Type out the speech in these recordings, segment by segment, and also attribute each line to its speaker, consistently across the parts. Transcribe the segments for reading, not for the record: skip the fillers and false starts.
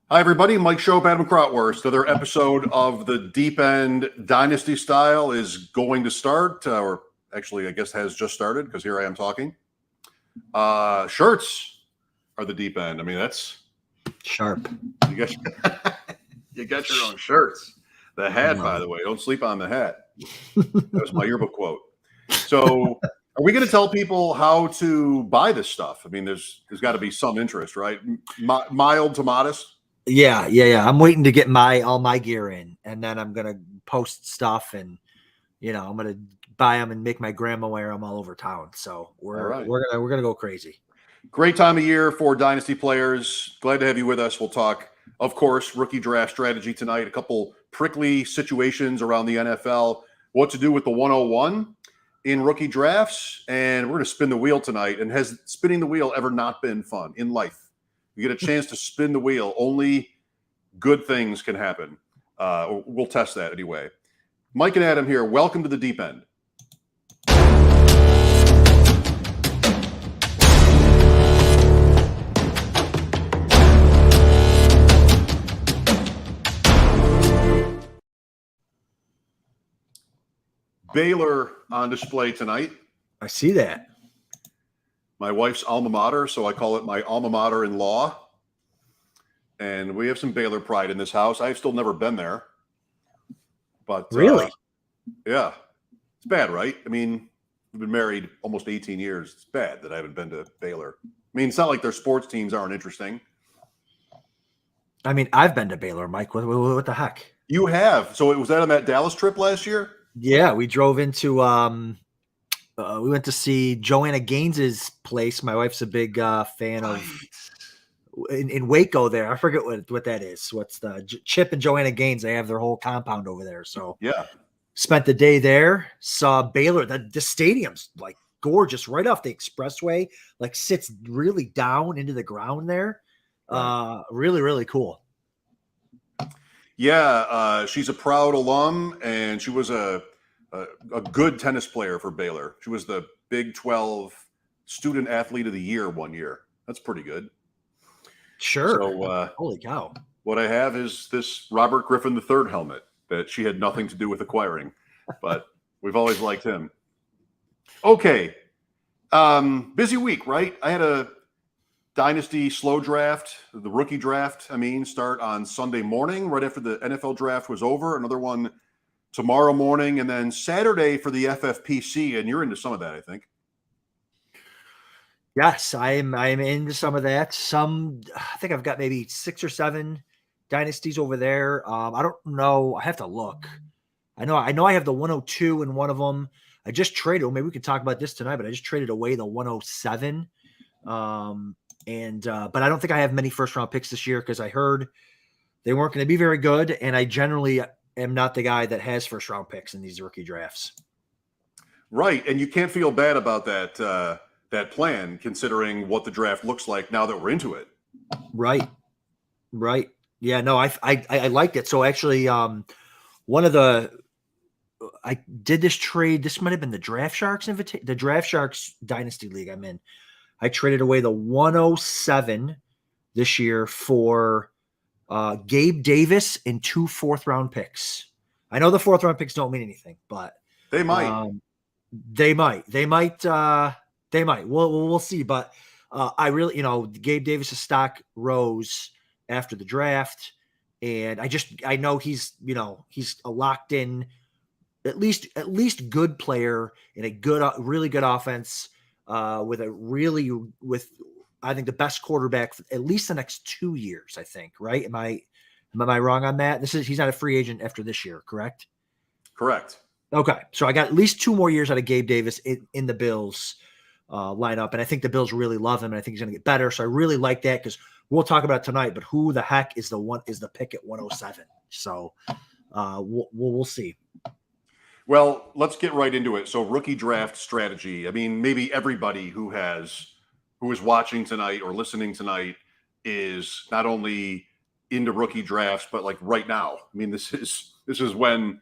Speaker 1: Hi, everybody. Mike Shope, Adam Krautwurst. Another episode of the Deep End Dynasty Style is going to start, or actually, I guess has just started because here I am talking. Shirts are the deep end. I mean, that's
Speaker 2: sharp.
Speaker 1: You got you got your own shirts. The hat, by the way, don't sleep on the hat. That was my yearbook quote. So, are we going to tell people how to buy this stuff? I mean, there's got to be some interest, right? Mild to modest.
Speaker 2: Yeah. I'm waiting to get all my gear in, and then I'm gonna post stuff, and I'm gonna buy them and make my grandma wear them all over town. So we're gonna go crazy.
Speaker 1: Great time of year for Dynasty players. Glad to have you with us. We'll talk, of course, rookie draft strategy tonight. A couple prickly situations around the NFL. What to do with the 101 in rookie drafts, and we're going to spin the wheel tonight. And has spinning the wheel ever not been fun in life? You get a chance to spin the wheel. Only good things can happen. We'll test that anyway. Mike and Adam here. Welcome to the Deep End. Baylor on display tonight.
Speaker 2: I see that.
Speaker 1: My wife's alma mater, so I call it my alma mater in law. And we have some Baylor pride in this house. I've still never been there. But
Speaker 2: really?
Speaker 1: Yeah. It's bad, right? I mean, we've been married almost 18 years. It's bad that I haven't been to Baylor. I mean, it's not like their sports teams aren't interesting.
Speaker 2: I mean, I've been to Baylor, Mike. What the heck?
Speaker 1: You have. So was that on that Dallas trip last year?
Speaker 2: Yeah, we drove into we went to see Joanna Gaines's place. My wife's a big fan of in Waco there. I forget what that is. What's the Chip and Joanna Gaines? They have their whole compound over there. So
Speaker 1: yeah,
Speaker 2: spent the day there. Saw Baylor. The stadium's like gorgeous, right off the expressway. Like sits really down into the ground there. Right. Really, really cool.
Speaker 1: Yeah, she's a proud alum, and she was a good tennis player for Baylor. She was the Big 12 Student Athlete of the Year one year. That's pretty good.
Speaker 2: Sure.
Speaker 1: So,
Speaker 2: holy cow.
Speaker 1: What I have is this Robert Griffin III helmet that she had nothing to do with acquiring, but we've always liked him. Okay. Busy week, right? I had a Dynasty slow draft, the rookie draft, start on Sunday morning, right after the NFL draft was over. Another one tomorrow morning, and then Saturday for the FFPC, and you're into some of that, I think.
Speaker 2: Yes, I'm into some of that. I think I've got maybe 6 or 7 dynasties over there. I don't know. I have to look. I know I have the 102 in one of them. I just traded. Well, maybe we can talk about this tonight, but I just traded away the 107. But I don't think I have many first round picks this year because I heard they weren't going to be very good. And I generally am not the guy that has first round picks in these rookie drafts.
Speaker 1: Right. And you can't feel bad about that plan, considering what the draft looks like now that we're into it.
Speaker 2: Right. Yeah, no, I liked it. So actually, I did this trade. This might've been the Draft Sharks the Draft Sharks Dynasty League I'm in. I traded away the 107 this year for Gabe Davis and 2 4th-round picks. I know the 4th-round picks don't mean anything, but
Speaker 1: they might.
Speaker 2: They might. We'll see. But I really, Gabe Davis's stock rose after the draft, and I know he's a locked in, at least good player in a really good offense. With I think the best quarterback for at least the next 2 years, I think, right? Am I wrong on that? He's not a free agent after this year, correct?
Speaker 1: Correct.
Speaker 2: Okay. So I got at least 2 more years out of Gabe Davis in the Bills lineup. And I think the Bills really love him, and I think he's going to get better. So I really like that because we'll talk about it tonight, but who the heck is the pick at 107? So we'll see.
Speaker 1: Well, let's get right into it. So rookie draft strategy. Maybe everybody who is watching tonight or listening tonight is not only into rookie drafts, but like right now. This is when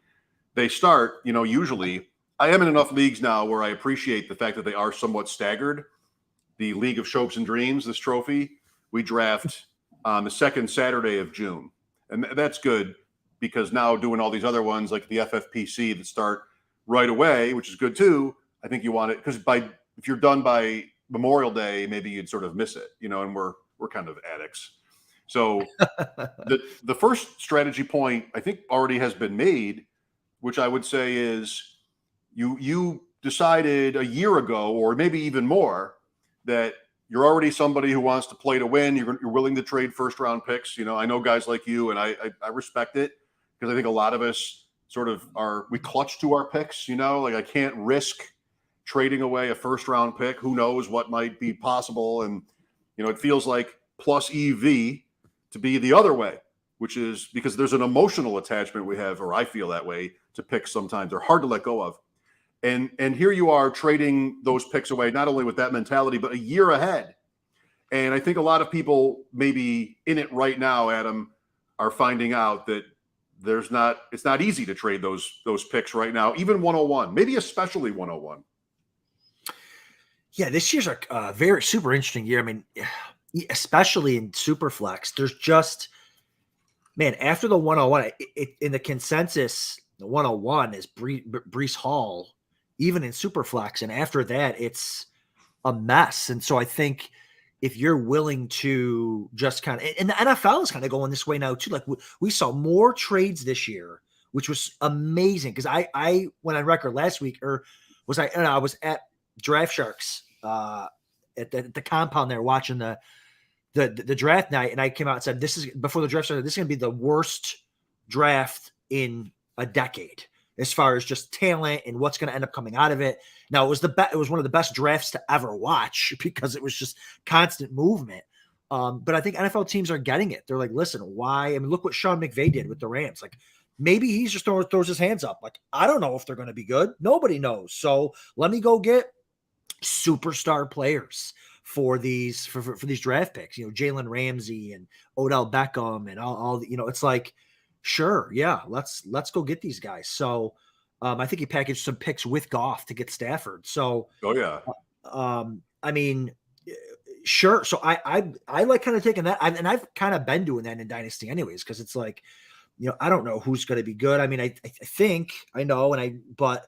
Speaker 1: they start. Usually I am in enough leagues now where I appreciate the fact that they are somewhat staggered. The League of Shopes and Dreams, this trophy, we draft on the second Saturday of June. And that's good because now doing all these other ones like the FFPC that start right away, which is good too. I think you want it because if you're done by Memorial Day, maybe you'd sort of miss it, and we're kind of addicts. So the first strategy point I think already has been made, which I would say is you decided a year ago, or maybe even more, that you're already somebody who wants to play to win. You're willing to trade first round picks. I know guys like you, and I respect it because I think a lot of us sort of we clutch to our picks. Like I can't risk trading away a first round pick. Who knows what might be possible? And it feels like plus EV to be the other way, which is because there's an emotional attachment we have, or I feel that way, to picks sometimes. They're hard to let go of. And here you are trading those picks away, not only with that mentality, but a year ahead. And I think a lot of people maybe in it right now, Adam, are finding out that it's not easy to trade those picks right now, even 101, maybe especially 101.
Speaker 2: Yeah, this year's a very super interesting year. I mean, especially in Superflex, there's just, man, after the 101, in the consensus, the 101 is Breece Hall, even in Superflex. And after that, it's a mess. And so I think if you're willing to just kind of, and the NFL is kind of going this way now too. Like we saw more trades this year, which was amazing. Because I went on record last week, or was I? I was at Draft Sharks at the compound there watching the draft night, and I came out and said, "This is before the draft started. This is going to be the worst draft in a decade as far as just talent and what's going to end up coming out of it." Now, it was it was one of the best drafts to ever watch because it was just constant movement. But I think NFL teams are getting it. They're like, listen, why? I mean, look what Sean McVay did with the Rams. Like, maybe he's just throws his hands up. Like, I don't know if they're going to be good. Nobody knows. So let me go get superstar players for these draft picks. Jalen Ramsey and Odell Beckham and all. It's like, sure, yeah, let's go get these guys. So I think he packaged some picks with Goff to get Stafford. So I mean, sure. So I like kind of taking that, and I've kind of been doing that in Dynasty anyways, because it's like, I don't know who's going to be good. I mean, I think I know, but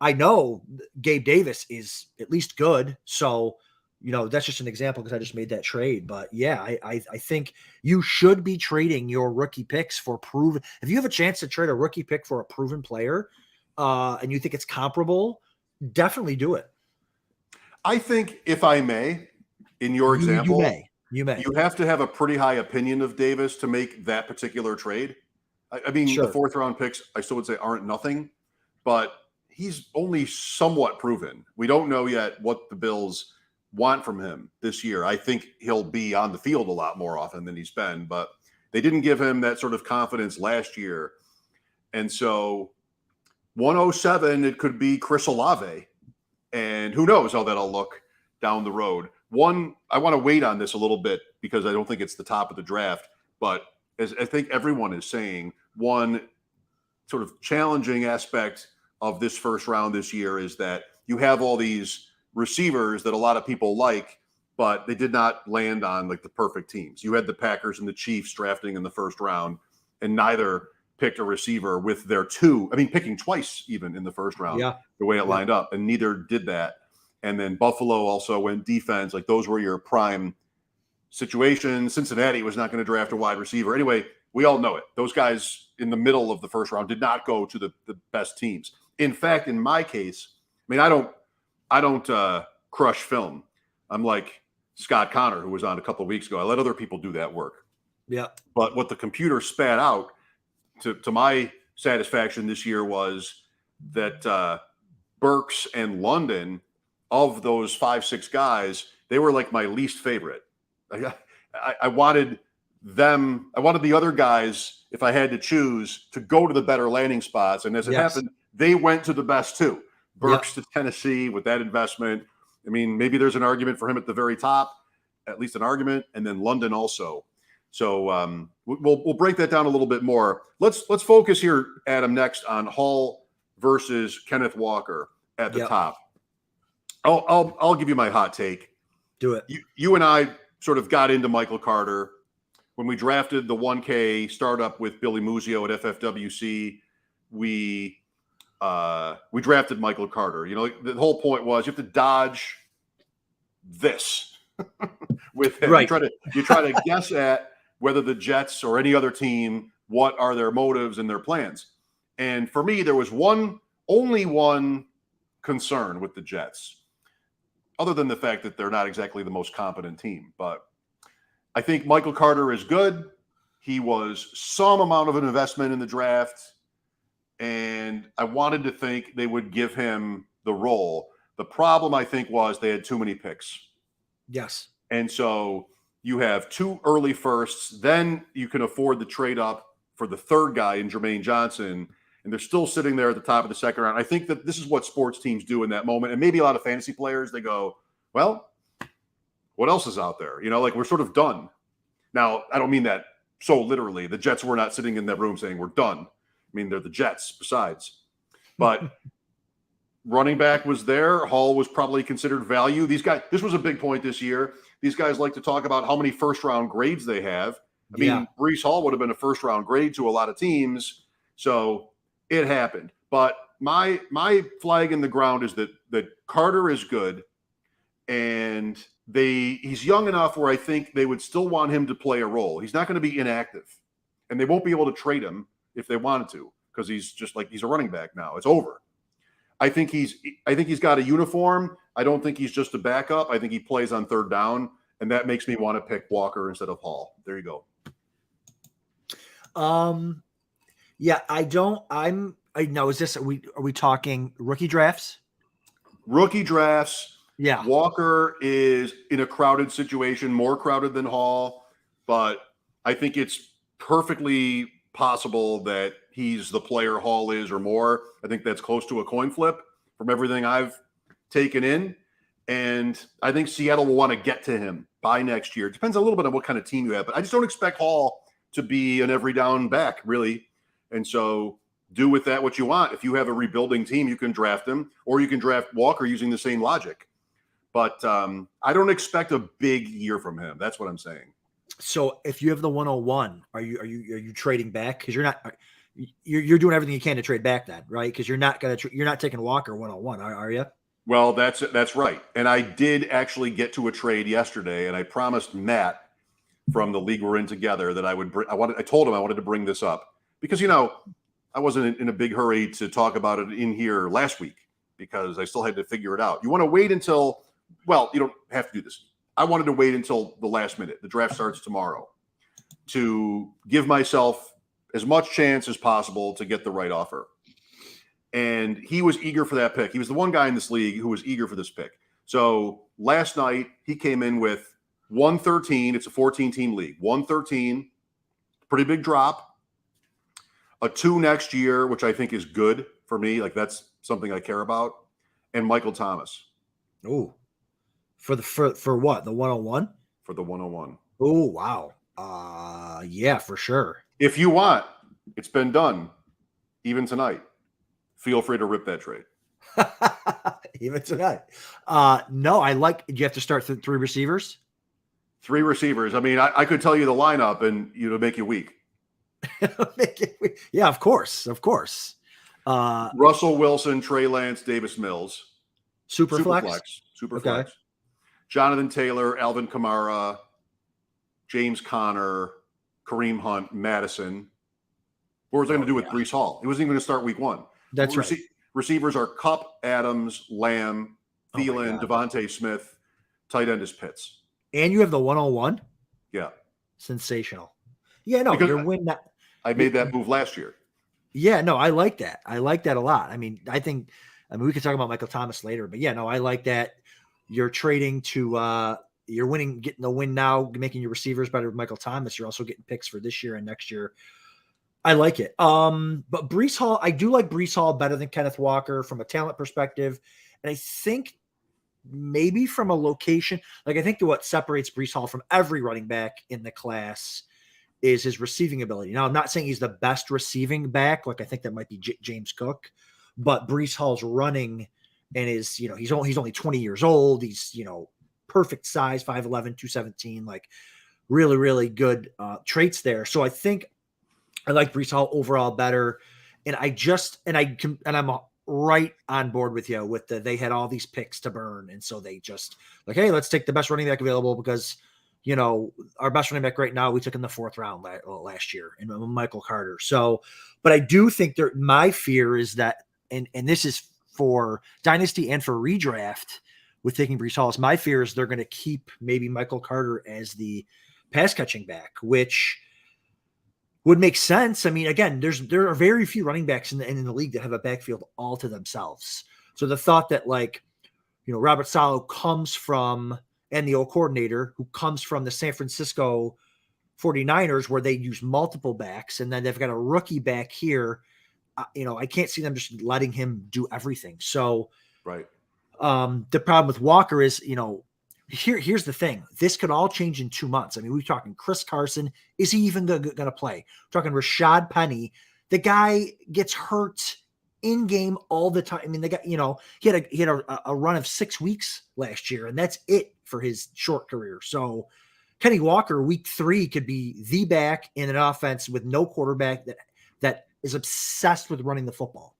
Speaker 2: I know Gabe Davis is at least good. So, that's just an example because I just made that trade. But yeah, I think you should be trading your rookie picks for proven. If you have a chance to trade a rookie pick for a proven player, and you think it's comparable, definitely do it.
Speaker 1: I think, if I may, in your example,
Speaker 2: you may.
Speaker 1: You have to have a pretty high opinion of Davis to make that particular trade. I mean,
Speaker 2: Sure.
Speaker 1: The fourth round picks, I still would say, aren't nothing, but he's only somewhat proven. We don't know yet what the Bills want from him this year. I think he'll be on the field a lot more often than he's been, but they didn't give him that sort of confidence last year. And so 107, it could be Chris Olave. And who knows how that'll look down the road. I want to wait on this a little bit because I don't think it's the top of the draft, but as I think everyone is saying, one sort of challenging aspect of this first round this year is that you have all these receivers that a lot of people like, but they did not land on like the perfect teams. You had the Packers and the Chiefs drafting in the first round, and neither picked a receiver with their picking twice even in the first round, the way it lined up, and neither did that. And then Buffalo also went defense. Like, those were your prime situations. Cincinnati was not going to draft a wide receiver. Anyway, we all know it. Those guys in the middle of the first round did not go to the best teams. In fact, in my case, I mean, I don't crush film. I'm like Scott Connor, who was on a couple of weeks ago. I let other people do that work.
Speaker 2: Yeah.
Speaker 1: But what the computer spat out to my satisfaction this year was that Burks and London, of those 5-6 guys, they were like my least favorite. I wanted them. I wanted the other guys, if I had to choose, to go to the better landing spots. And as it happened, they went to the best too. Burks to Tennessee with that investment. I mean, maybe there's an argument for him at the very top, at least an argument, and then London also. So we'll break that down a little bit more. Let's focus here, Adam, next on Hall versus Kenneth Walker at the top. I'll give you my hot take.
Speaker 2: Do it.
Speaker 1: You and I sort of got into Michael Carter when we drafted the 1K startup with Billy Muzio at FFWC, we drafted Michael Carter. You know, the whole point was you have to dodge this with him.
Speaker 2: Right.
Speaker 1: You try to guess at whether the Jets or any other team, what are their motives and their plans. And for me, there was only one concern with the Jets, other than the fact that they're not exactly the most competent team. But I think Michael Carter is good. He was some amount of an investment in the draft, and I wanted to think they would give him the role. The problem, I think, was they had too many picks.
Speaker 2: Yes.
Speaker 1: And so you have 2 early firsts, then you can afford the trade up for the third guy in Jermaine Johnson, and they're still sitting there at the top of the second round. I think that this is what sports teams do in that moment, and maybe a lot of fantasy players, they go, well, what else is out there? You know, like we're sort of done. Now, I don't mean that so literally. The Jets were not sitting in that room saying we're done. I mean, they're the Jets besides. But running back was there. Hall was probably considered value. These guys, this was a big point this year. These guys like to talk about how many first-round grades they have. I mean, Breece Hall would have been a first-round grade to a lot of teams. So it happened. But my flag in the ground is that Carter is good, and he's young enough where I think they would still want him to play a role. He's not going to be inactive, and they won't be able to trade him if they wanted to, because he's a running back now. It's over. I think he's got a uniform. I don't think he's just a backup. I think he plays on third down, and that makes me want to pick Walker instead of Hall. There you go.
Speaker 2: Yeah, I know. Are we talking rookie drafts?
Speaker 1: Rookie drafts.
Speaker 2: Yeah.
Speaker 1: Walker is in a crowded situation, more crowded than Hall, but I think it's perfectly possible that he's the player Hall is or more. I think that's close to a coin flip from everything I've taken in. And I think Seattle will want to get to him by next year. It depends a little bit on what kind of team you have, but I just don't expect Hall to be an every down back, really. And so do with that what you want. If you have a rebuilding team, you can draft him, or you can draft Walker using the same logic. But I don't expect a big year from him. That's what I'm saying.
Speaker 2: So if you have the 101, are you trading back? Because you're doing everything you can to trade back then, right? Because you're not taking Walker 101, are you?
Speaker 1: Well, that's right. And I did actually get to a trade yesterday, and I promised Matt from the league we're in together that I would bring. I told him I wanted to bring this up because I wasn't in a big hurry to talk about it in here last week because I still had to figure it out. You want to wait until. Well, you don't have to do this. I wanted to wait until the last minute. The draft starts tomorrow to give myself as much chance as possible to get the right offer. And he was eager for that pick. He was the one guy in this league who was eager for this pick. So last night he came in with 113. It's a 14-team league. 113, pretty big drop. A 2 next year, which I think is good for me. Like that's something I care about. And Michael Thomas.
Speaker 2: Oh. For what? The 101?
Speaker 1: For the 101.
Speaker 2: Oh, wow. Yeah, for sure.
Speaker 1: If you want, it's been done. Even tonight. Feel free to rip that trade.
Speaker 2: Even tonight. No, do you have to start 3 receivers?
Speaker 1: 3 receivers. I mean, I could tell you the lineup and make you weak.
Speaker 2: Yeah, of course.
Speaker 1: Russell Wilson, Trey Lance, Davis Mills.
Speaker 2: Superflex.
Speaker 1: Okay. Jonathan Taylor, Alvin Kamara, James Conner, Kareem Hunt, Madison. What was I going to do with Breece Hall? He wasn't even going to start week 1.
Speaker 2: That's right.
Speaker 1: Receivers are Kupp, Adams, Lamb, Thielen, Devontae Smith. Tight end is Pitts.
Speaker 2: And you have the 101?
Speaker 1: Yeah.
Speaker 2: Sensational. Yeah, no, you're winning that.
Speaker 1: I made that move last year.
Speaker 2: Yeah, no, I like that. I like that a lot. I mean, we could talk about Michael Thomas later, but yeah, no, I like that. You're trading to you're winning, getting the win now, making your receivers better with Michael Thomas. You're also getting picks for this year and next year. I like it. But Breece Hall, I do like Breece Hall better than Kenneth Walker from a talent perspective. And I think maybe from a location, like I think what separates Breece Hall from every running back in the class is his receiving ability. Now, I'm not saying he's the best receiving back. Like I think that might be James Cook, but Breece Hall's running and is, he's only 20 years old. He's, perfect size, 5'11", 217. Like really, really good traits there. So I think I like Breece Hall overall better. And I'm right on board with you with they had all these picks to burn. And so they just like, hey, let's take the best running back available because, our best running back right now, we took in the 4th round last year and Michael Carter. So, but I do think my fear is that, and this is for Dynasty and for redraft with taking Breece Hall, my fear is they're going to keep maybe Michael Carter as the pass catching back, which would make sense. I mean, again, there are very few running backs in the league that have a backfield all to themselves. So the thought that Robert Saleh comes from, and the old coordinator who comes from the San Francisco 49ers where they use multiple backs and then they've got a rookie back here, I can't see them just letting him do everything. So
Speaker 1: right.
Speaker 2: The problem with Walker is, here's the thing. This could all change in 2 months. I mean, we're talking Chris Carson. Is he even going to play? We're talking Rashad Penny. The guy gets hurt in game all the time. I mean, he had a run of 6 weeks last year, and that's it for his short career. So Kenny Walker, week 3, could be the back in an offense with no quarterback that is obsessed with running the football.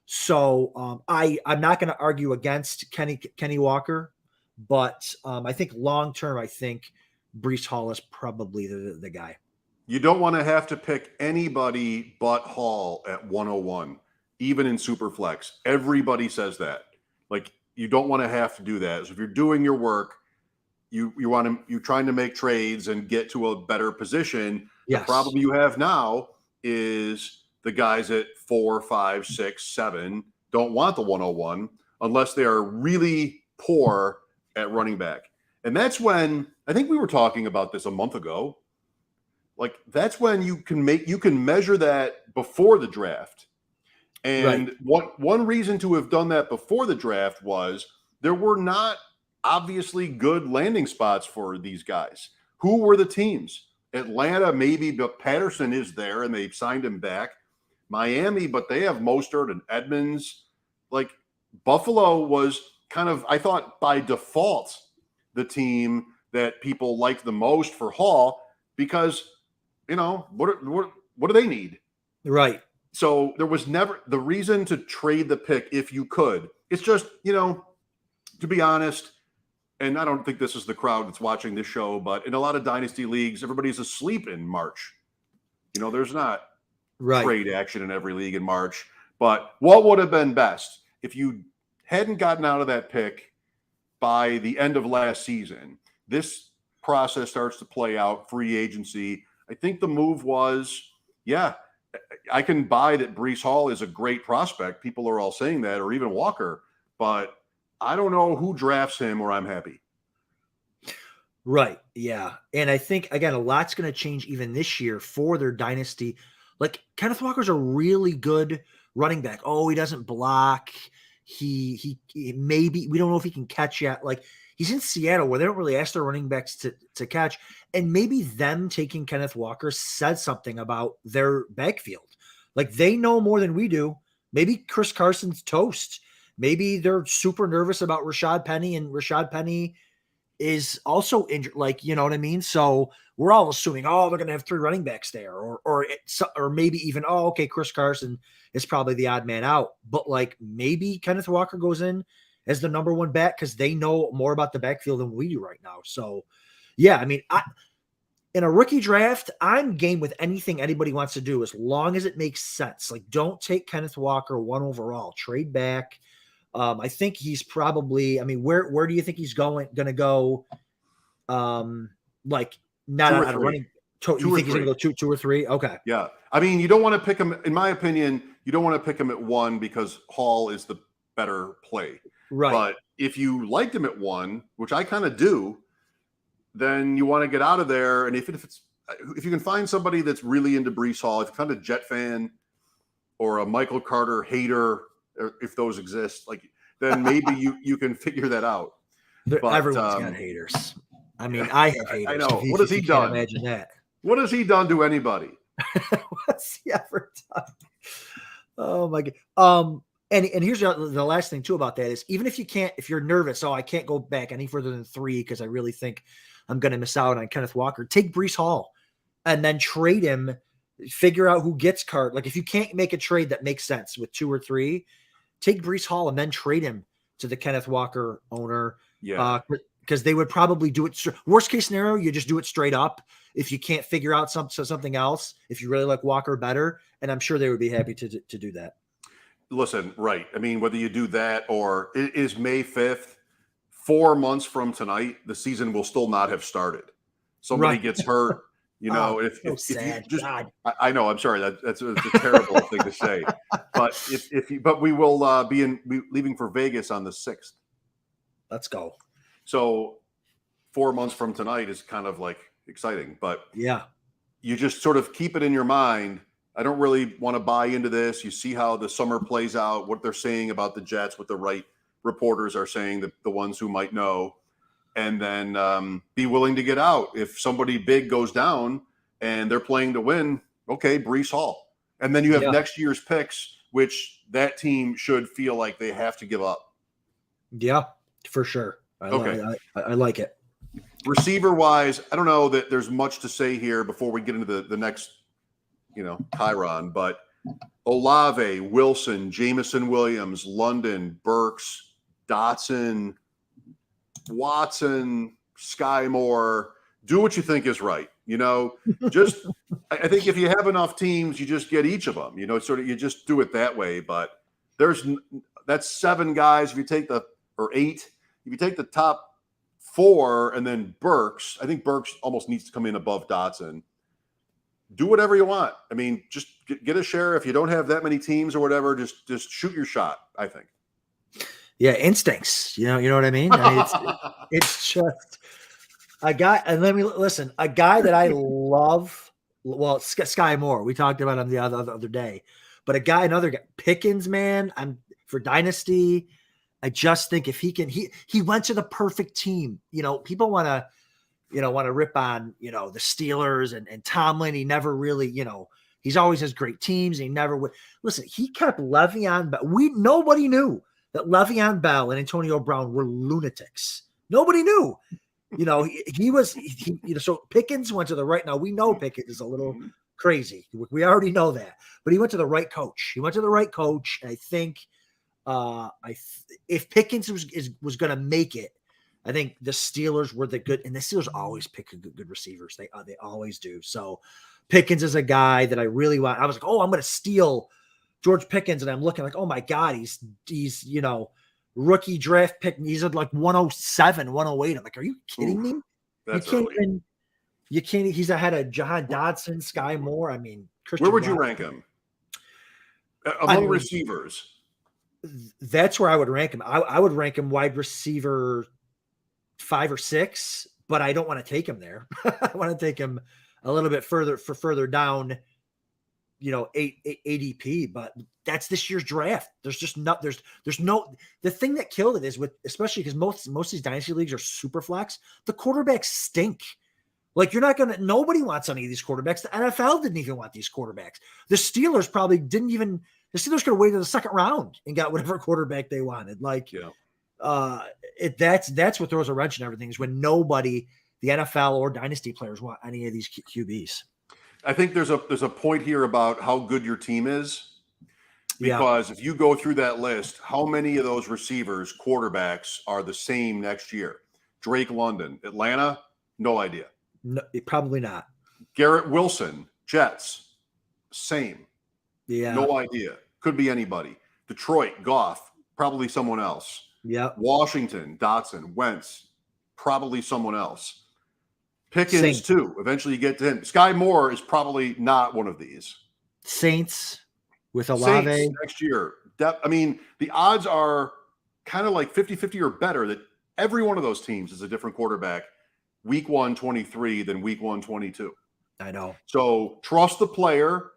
Speaker 2: So I'm not going to argue against Kenny Walker, but I think long term, I think Breece Hall is probably the guy.
Speaker 1: You don't want to have to pick anybody but Hall at 101, even in Superflex. Everybody says that. Like, you don't want to have to do that. So if you're doing your work, you're trying to make trades and get to a better position.
Speaker 2: Yes.
Speaker 1: The problem you have now is the guys at 4, 5, 6, 7 don't want the 101 unless they are really poor at running back. And that's when, I think we were talking about this a month ago. Like, that's when you can measure that before the draft. And one reason to have done that before the draft was there were not obviously good landing spots for these guys. Who were the teams? Atlanta, maybe, but Patterson is there and they've signed him back. Miami, but they have Mostert and Edmonds. Like, Buffalo was kind of, I thought, by default, the team that people liked the most for Hall because, what do they need?
Speaker 2: Right.
Speaker 1: So there was never the reason to trade the pick if you could. It's just, to be honest, and I don't think this is the crowd that's watching this show, but in a lot of dynasty leagues, everybody's asleep in March. There's not trade action in every league in March. But what would have been best if you hadn't gotten out of that pick by the end of last season? This process starts to play out, free agency. I think the move was, I can buy that Breece Hall is a great prospect. People are all saying that, or even Walker, but I don't know who drafts him or I'm happy.
Speaker 2: Right. Yeah. And I think, again, a lot's going to change even this year for their dynasty. Like, Kenneth Walker's a really good running back. Oh, he doesn't block. He maybe, we don't know if he can catch yet. Like, he's in Seattle where they don't really ask their running backs to catch. And maybe them taking Kenneth Walker said something about their backfield. Like, they know more than we do. Maybe Chris Carson's toast. Maybe they're super nervous about Rashad Penny, and Rashad Penny is also injured. Like, you know what I mean? So we're all assuming, they're going to have 3 running backs there, or maybe even, okay, Chris Carson is probably the odd man out. But like, maybe Kenneth Walker goes in as the number 1 back because they know more about the backfield than we do right now. So, yeah, I mean, in a rookie draft, I'm game with anything anybody wants to do as long as it makes sense. Like, don't take Kenneth Walker 1 overall. Trade back. I think he's probably, I mean, where do you think he's going to go? Like, not on a running. You think he's going to go 2 or 3? Okay.
Speaker 1: Yeah. I mean, you don't want to pick him, in my opinion, you don't want to pick him at 1 because Hall is the better play.
Speaker 2: Right.
Speaker 1: But if you liked him at 1, which I kind of do, then you want to get out of there. And if you can find somebody that's really into Breece Hall, if you're kind of a Jet fan or a Michael Carter hater, if those exist, like, then maybe you can figure that out.
Speaker 2: Everyone's got haters. I mean, I have haters.
Speaker 1: I know. What has he done?
Speaker 2: Imagine that.
Speaker 1: What has he done to anybody?
Speaker 2: What's he ever done? Oh my God. And here's the last thing too about that is, even if you're nervous, I can't go back any further than 3 because I really think I'm going to miss out on Kenneth Walker. Take Breece Hall and then trade him. Figure out who gets Cart. Like if you can't make a trade that makes sense with 2 or 3, take Breece Hall and then trade him to the Kenneth Walker owner.
Speaker 1: Yeah.
Speaker 2: Because they would probably do it. Worst case scenario, you just do it straight up. If you can't figure out something else, if you really like Walker better, and I'm sure they would be happy to do that.
Speaker 1: Listen, right. I mean, whether you do that or it is May 5th, 4 months from tonight, the season will still not have started. Somebody gets hurt. You know, if you just, I know, I'm sorry, that's a terrible thing to say, but we will be leaving for Vegas on the 6th.
Speaker 2: Let's go.
Speaker 1: So 4 months from tonight is kind of like exciting, but
Speaker 2: yeah,
Speaker 1: you just sort of keep it in your mind. I don't really want to buy into this. You see how the summer plays out, what they're saying about the Jets, what the right reporters are saying, the ones who might know. And then be willing to get out. If somebody big goes down and they're playing to win, okay, Breece Hall. And then you have next year's picks, which that team should feel like they have to give up.
Speaker 2: Yeah, for sure. I like it.
Speaker 1: Receiver-wise, I don't know that there's much to say here before we get into the next, Chiron, but Olave, Wilson, Jameson Williams, London, Burks, Dotson, Watson, Sky Moore, do what you think is right. Just I think if you have enough teams, you just get each of them. Sort of you just do it that way. But that's 7 guys. If you take or 8, if you take the top 4 and then Burks, I think Burks almost needs to come in above Dotson. Do whatever you want. I mean, just get a share. If you don't have that many teams or whatever, just shoot your shot, I think.
Speaker 2: Yeah, instincts. You know what I mean? It's just a guy. And let me listen. A guy that I love. Well, Sky Moore. We talked about him the other day. But another guy, Pickens, man. I'm for Dynasty. I just think if he can, he went to the perfect team. People want to, rip on the Steelers and Tomlin. He never really, he's always has great teams. And he never would. Listen, he kept Le'Veon, but nobody knew that Le'Veon Bell and Antonio Brown were lunatics. Nobody knew. So Pickens went to the right. Now we know Pickens is a little crazy. We already know that. But he went to the right coach. And I think if Pickens was going to make it, I think the Steelers were the good, and the Steelers always pick good receivers. They always do. So Pickens is a guy that I really want. I was like, I'm going to steal George Pickens, and I'm looking like, oh my God, he's rookie draft pick. He's at like 107, 108. I'm like, are you kidding me? You can't. He's ahead of Jahan Dodson, Sky Moore. I mean,
Speaker 1: where would you rank him among receivers?
Speaker 2: That's where I would rank him. I would rank him wide receiver 5 or 6, but I don't want to take him there. I want to take him a little bit further down. 8 ADP, but that's this year's draft. There's just the thing that killed it is especially because most of these dynasty leagues are super flex. The quarterbacks stink. Like nobody wants any of these quarterbacks. The NFL didn't even want these quarterbacks. The Steelers probably didn't even. The Steelers could have waited to the second round and got whatever quarterback they wanted. That's what throws a wrench in everything is when nobody, the NFL or dynasty players, want any of these QBs.
Speaker 1: I think there's a point here about how good your team is, because if you go through that list, how many of those receivers, quarterbacks are the same next year? Drake London, Atlanta, no idea.
Speaker 2: No, probably not.
Speaker 1: Garrett Wilson, Jets, same.
Speaker 2: Yeah,
Speaker 1: no idea. Could be anybody. Detroit, Goff, probably someone else.
Speaker 2: Yeah.
Speaker 1: Washington, Dotson, Wentz, probably someone else. Pickens
Speaker 2: Saints.
Speaker 1: Too. Eventually you get to him. Sky Moore is probably not one of these.
Speaker 2: Saints with Olave.
Speaker 1: Saints next year. I mean, the odds are kind of like 50-50 or better that every one of those teams is a different quarterback week 1, 23 than week 1, 22.
Speaker 2: I know.
Speaker 1: So trust the player.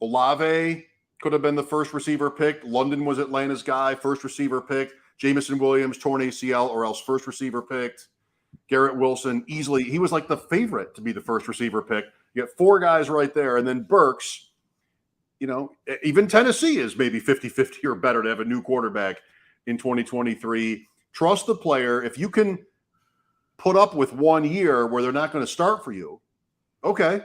Speaker 1: Olave could have been the first receiver picked. London was Atlanta's guy, first receiver picked. Jameson Williams, torn ACL, or else first receiver picked. Garrett Wilson, easily, he was like the favorite to be the first receiver pick. You got 4 guys right there. And then Burks, even Tennessee is maybe 50-50 or better to have a new quarterback in 2023. Trust the player. If you can put up with 1 year where they're not going to start for you. Okay.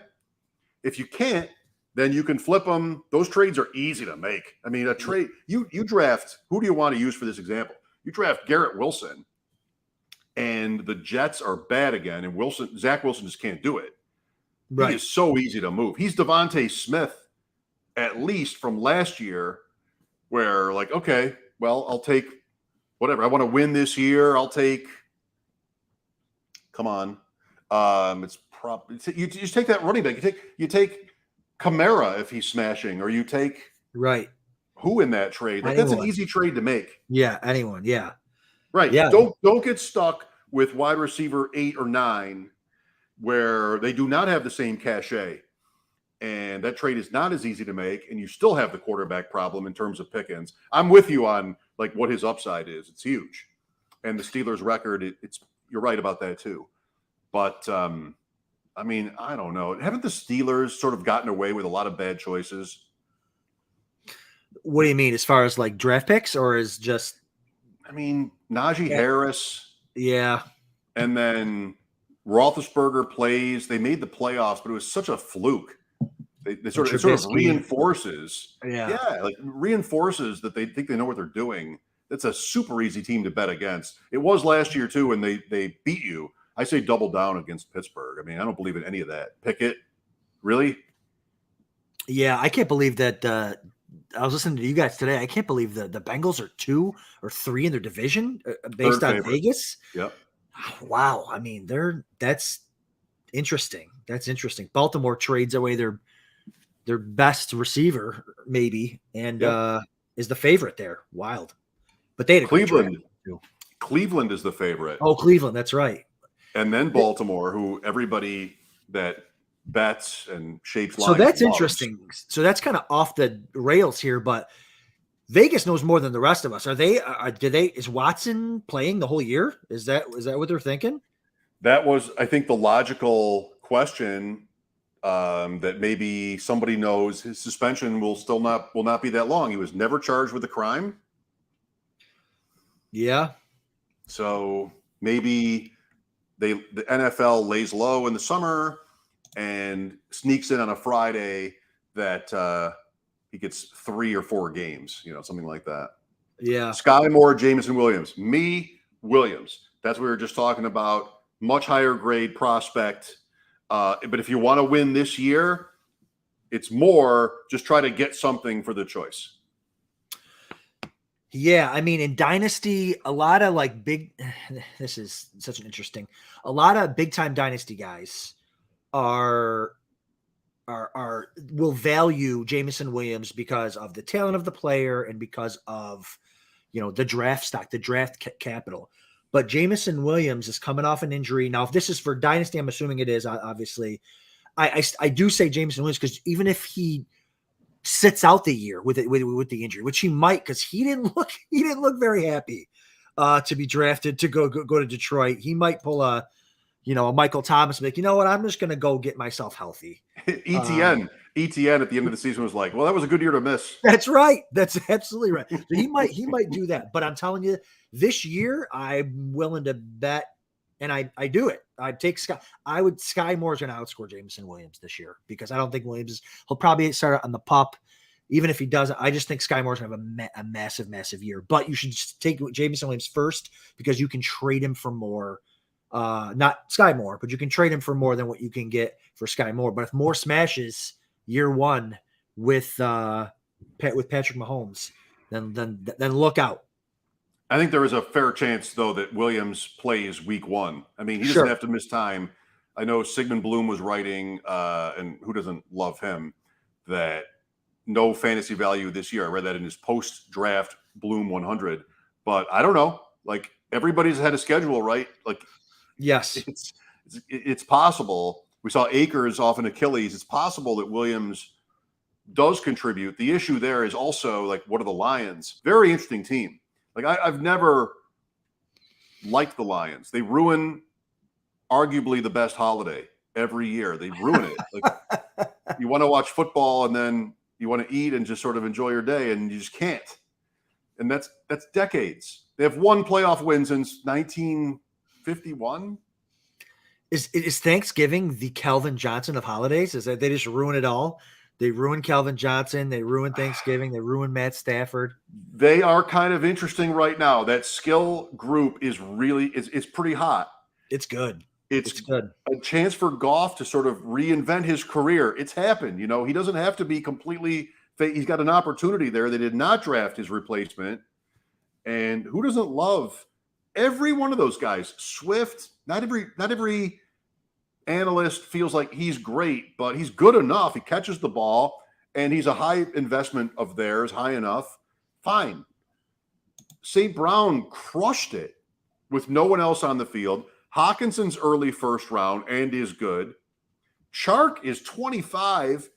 Speaker 1: If you can't, then you can flip them. Those trades are easy to make. I mean, a trade, you draft, who do you want to use for this example? You draft Garrett Wilson, and the Jets are bad again, and Zach Wilson just can't do it. Right. He is so easy to move. He's Devontae Smith, at least from last year, where like, okay, well, I'll take whatever. I want to win this year. I'll take, come on. You just take that running back. You take Kamara if he's smashing, or you take who in that trade. Like, that's an easy trade to make.
Speaker 2: Yeah, anyone. Yeah.
Speaker 1: Right. Yeah. Don't get stuck with wide receiver 8 or 9 where they do not have the same cachet. And that trade is not as easy to make, and you still have the quarterback problem in terms of Pickens. I'm with you on like what his upside is. It's huge. And the Steelers' record, you're right about that too. But I mean, I don't know. Haven't the Steelers sort of gotten away with a lot of bad choices?
Speaker 2: What do you mean, as far as like draft picks, or is just?
Speaker 1: I mean, Najee Harris.
Speaker 2: Yeah.
Speaker 1: And then Roethlisberger plays. They made the playoffs, but it was such a fluke. It sort of reinforces. Like reinforces that they think they know what they're doing. It's a super easy team to bet against. It was last year too, and they beat you. I say double down against Pittsburgh. I mean, I don't believe in any of that. Pickett, really?
Speaker 2: Yeah, I can't believe that. I was listening to you guys today. I can't believe the Bengals are 2 or 3 in their division based on Vegas.
Speaker 1: Yep.
Speaker 2: Wow. I mean, that's interesting. That's interesting. Baltimore trades away their best receiver, maybe, and is the favorite there. Wild. But they had
Speaker 1: Cleveland is the favorite.
Speaker 2: Oh, Cleveland. That's right.
Speaker 1: And then Baltimore, who everybody that bets and shapes lines.
Speaker 2: So that's interesting. So that's kind of off the rails here, but Vegas knows more than the rest of us. Is Watson playing the whole year? Is that what they're thinking?
Speaker 1: That was, I think, the logical question. That maybe somebody knows his suspension will not be that long. He was never charged with a crime.
Speaker 2: Yeah.
Speaker 1: So maybe the NFL lays low in the summer and sneaks in on a Friday that he gets 3 or 4 games, something like that.
Speaker 2: Yeah.
Speaker 1: Sky Moore, Jameson Williams. Williams. That's what we were just talking about. Much higher grade prospect. But if you want to win this year, it's more just try to get something for the choice.
Speaker 2: Yeah, I mean, in Dynasty, a lot of like this is such an interesting, a lot of big time Dynasty guys will value Jameson Williams because of the talent of the player and because of, the draft stock, the draft capital. But Jameson Williams is coming off an injury. Now, if this is for Dynasty, I'm assuming it is, obviously. I do say Jameson Williams because even if he sits out the year with the injury, which he might, because he didn't look very happy to be drafted to go to Detroit. He might pull a Michael Thomas and be like, you know what, I'm just going to go get myself healthy.
Speaker 1: ETN at the end of the season was like, well, that was a good year to miss.
Speaker 2: That's right. That's absolutely right. So he might do that. But I'm telling you, this year I'm willing to bet, and I do it. I'd take Sky Moore's going to outscore Jameson Williams this year because I don't think he'll probably start on the pup. Even if he doesn't, I just think Sky Moore's going to have a massive, massive year. But you should just take Jameson Williams first because you can trade him for more. Not Sky Moore, but you can trade him for more than what you can get for Sky Moore. But if Moore smashes year 1 with Patrick Mahomes, then look out.
Speaker 1: I think there is a fair chance, though, that Williams plays week 1. I mean, he doesn't have to miss time. I know Sigmund Bloom was writing, and who doesn't love him, that no fantasy value this year. I read that in his post-draft Bloom 100. But I don't know. Like, everybody's had a schedule, right? Like,
Speaker 2: yes,
Speaker 1: it's possible. We saw Akers off an Achilles. It's possible that Williams does contribute. The issue there is also, like, what are the Lions? Very interesting team. Like, I've never liked the Lions. They ruin arguably the best holiday every year. They ruin it. Like, you want to watch football and then you want to eat and just sort of enjoy your day, and you just can't. And that's decades. They have 1 playoff win since 1951.
Speaker 2: Is Thanksgiving the Calvin Johnson of holidays? Is that they just ruin it all? They ruin Calvin Johnson. They ruin Thanksgiving. They ruin Matt Stafford.
Speaker 1: They are kind of interesting right now. That skill group is really it's pretty hot.
Speaker 2: It's good.
Speaker 1: It's
Speaker 2: It's good.
Speaker 1: a chance for Goff to sort of reinvent his career. It's happened. He doesn't have to be completely. He's got an opportunity there. They did not draft his replacement, and who doesn't love every one of those guys? Swift. Not every analyst feels like he's great, but he's good enough. He catches the ball, and he's a high investment of theirs, high enough. Fine. St. Brown crushed it with no one else on the field. Hawkinson's early first round and is good. Chark is 25.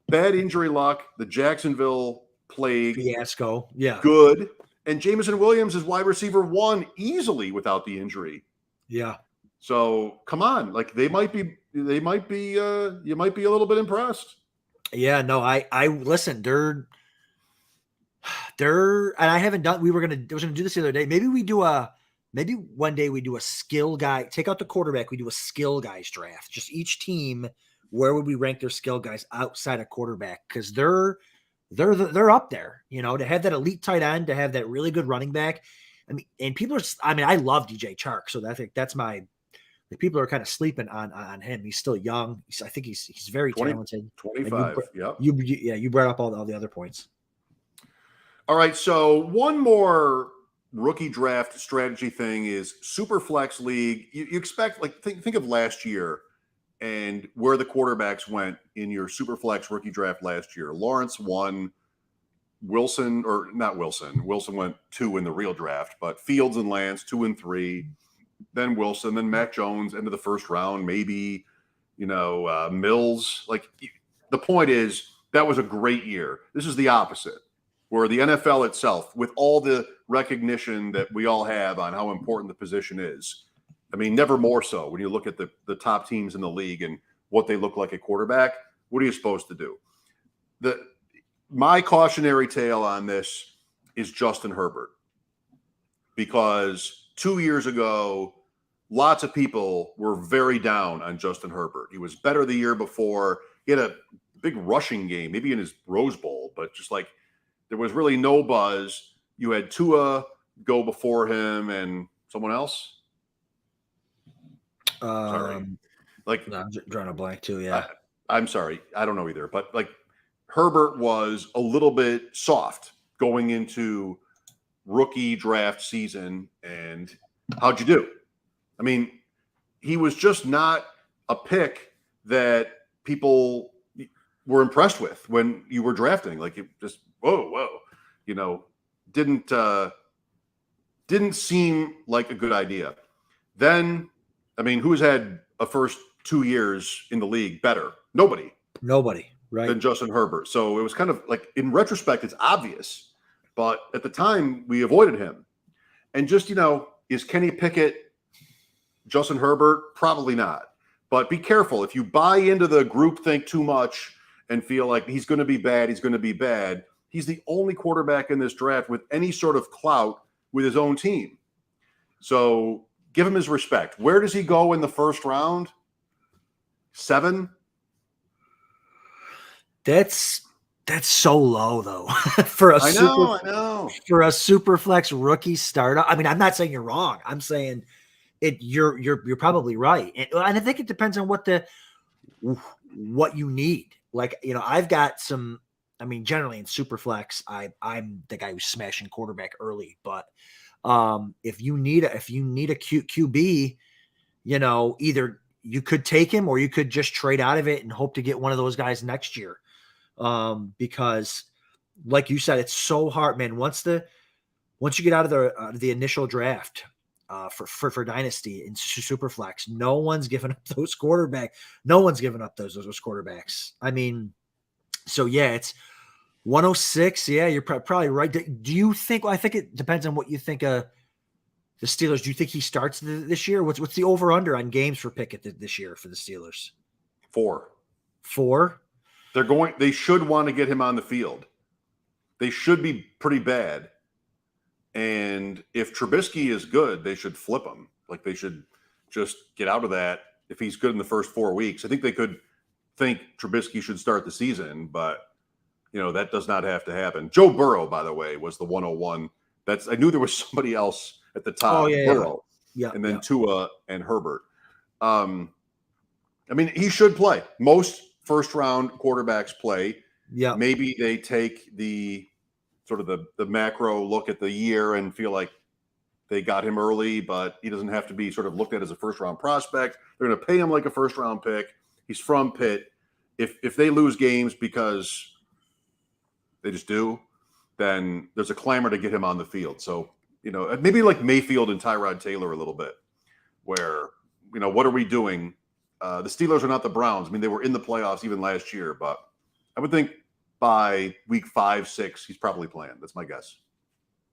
Speaker 1: Bad injury luck. The Jacksonville plague.
Speaker 2: Fiasco. Yeah.
Speaker 1: Good. And Jameson Williams is wide receiver 1 easily without the injury.
Speaker 2: Yeah.
Speaker 1: So come on, like you might be a little bit impressed.
Speaker 2: Yeah, no, I listen, they're and I haven't done, I was gonna do this the other day. Maybe one day we do a skill guy, take out the quarterback, we do a skill guys draft. Just each team, where would we rank their skill guys outside of quarterback? Because they're up there, to have that elite tight end, to have that really good running back. I mean, and I love DJ Chark, so that's the people are kind of sleeping on him. He's still young. I think he's very talented.
Speaker 1: 25. Yep.
Speaker 2: You brought up all the other points.
Speaker 1: All right. So one more rookie draft strategy thing is Superflex League. You expect, like, think of last year and where the quarterbacks went in your Superflex rookie draft last year. Lawrence won. Wilson went 2 in the real draft, but Fields and Lance 2 and 3. Then Wilson, then Mac Jones into the first round, maybe, Mills. Like, the point is, that was a great year. This is the opposite, where the NFL itself, with all the recognition that we all have on how important the position is, I mean, never more so when you look at the top teams in the league and what they look like at quarterback. What are you supposed to do? My cautionary tale on this is Justin Herbert, because 2 years ago, lots of people were very down on Justin Herbert. He was better the year before. He had a big rushing game, maybe in his Rose Bowl, but just like there was really no buzz. You had Tua go before him and someone else. Sorry.
Speaker 2: No, I'm drawing a blank too. Yeah.
Speaker 1: I'm sorry. I don't know either, but like Herbert was a little bit soft going into rookie draft season. And how'd you do? I mean, he was just not a pick that people were impressed with when you were drafting. Like, it just, whoa, didn't seem like a good idea. Then, I mean, who's had a first 2 years in the league better? Nobody,
Speaker 2: right?
Speaker 1: Than Justin Herbert. So it was kind of like, in retrospect, it's obvious, but at the time we avoided him. And just, is Kenny Pickett Justin Herbert? Probably not. But be careful. If you buy into the groupthink too much and feel like he's going to be bad, he's the only quarterback in this draft with any sort of clout with his own team. So give him his respect. Where does he go in the first round? 7?
Speaker 2: That's so low though. For a
Speaker 1: I know.
Speaker 2: For a super flex rookie startup. I mean, I'm not saying you're wrong. I'm saying you're probably right. And I think it depends on what you need. Like, I've got some, I mean, generally in super flex, I'm the guy who's smashing quarterback early, but if you need a QB, either you could take him or you could just trade out of it and hope to get one of those guys next year. Because like you said, it's so hard, man. Once you get out of the initial draft, for Dynasty and Superflex, no one's giving up those quarterbacks. No one's giving up those quarterbacks. I mean, so yeah, it's 106. Yeah, you're probably right. Do you think? Well, I think it depends on what you think of the Steelers. Do you think he starts this year? What's the over under on games for Pickett this year for the Steelers?
Speaker 1: 4.
Speaker 2: 4.
Speaker 1: They should want to get him on the field. They should be pretty bad. And if Trubisky is good, they should flip him. Like, they should just get out of that if he's good in the first 4 weeks. I think they could think Trubisky should start the season, but that does not have to happen. Joe Burrow, by the way, was the 101. I knew there was somebody else at the top.
Speaker 2: Oh, yeah,
Speaker 1: Burrow,
Speaker 2: yeah,
Speaker 1: and then Tua and Herbert. He should play. Most first-round quarterbacks play.
Speaker 2: Yeah.
Speaker 1: Maybe they take the sort of the macro look at the year and feel like they got him early, but he doesn't have to be sort of looked at as a first-round prospect. They're going to pay him like a first-round pick. He's from Pitt. If they lose games because they just do, then there's a clamor to get him on the field. So, maybe like Mayfield and Tyrod Taylor a little bit, where, what are we doing? The Steelers are not the Browns. They were in the playoffs even last year, but I would think by week 5, 6, he's probably playing. That's my guess.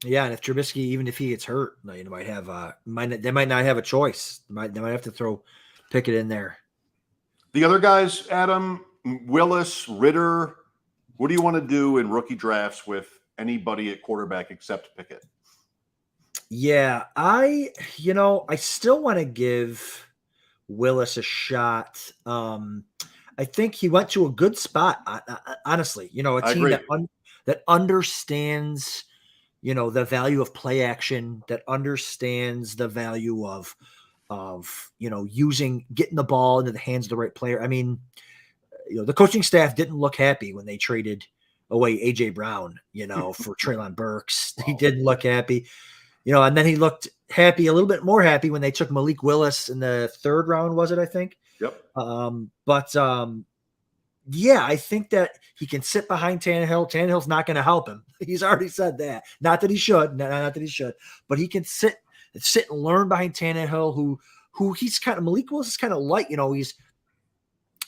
Speaker 2: Yeah, and if Trubisky, even if he gets hurt, they might not have a choice. They might have to throw Pickett in there.
Speaker 1: The other guys, Adam, Willis, Ritter, what do you want to do in rookie drafts with anybody at quarterback except Pickett?
Speaker 2: Yeah, I still want to give Willis a shot. I think he went to a good spot, honestly. A team that understands, the value of play action, that understands the value of getting the ball into the hands of the right player. The coaching staff didn't look happy when they traded away AJ Brown, for Treylon Burks. Wow. He didn't look happy, and then he looked happy, a little bit more happy when they took Malik Willis in the 3rd round, was it? I think.
Speaker 1: Yep.
Speaker 2: Yeah, I think that he can sit behind Tannehill. Tannehill's not going to help him. He's already said that. Not that he should, but he can sit and learn behind Tannehill, who he's kind of, Malik Willis is kind of light.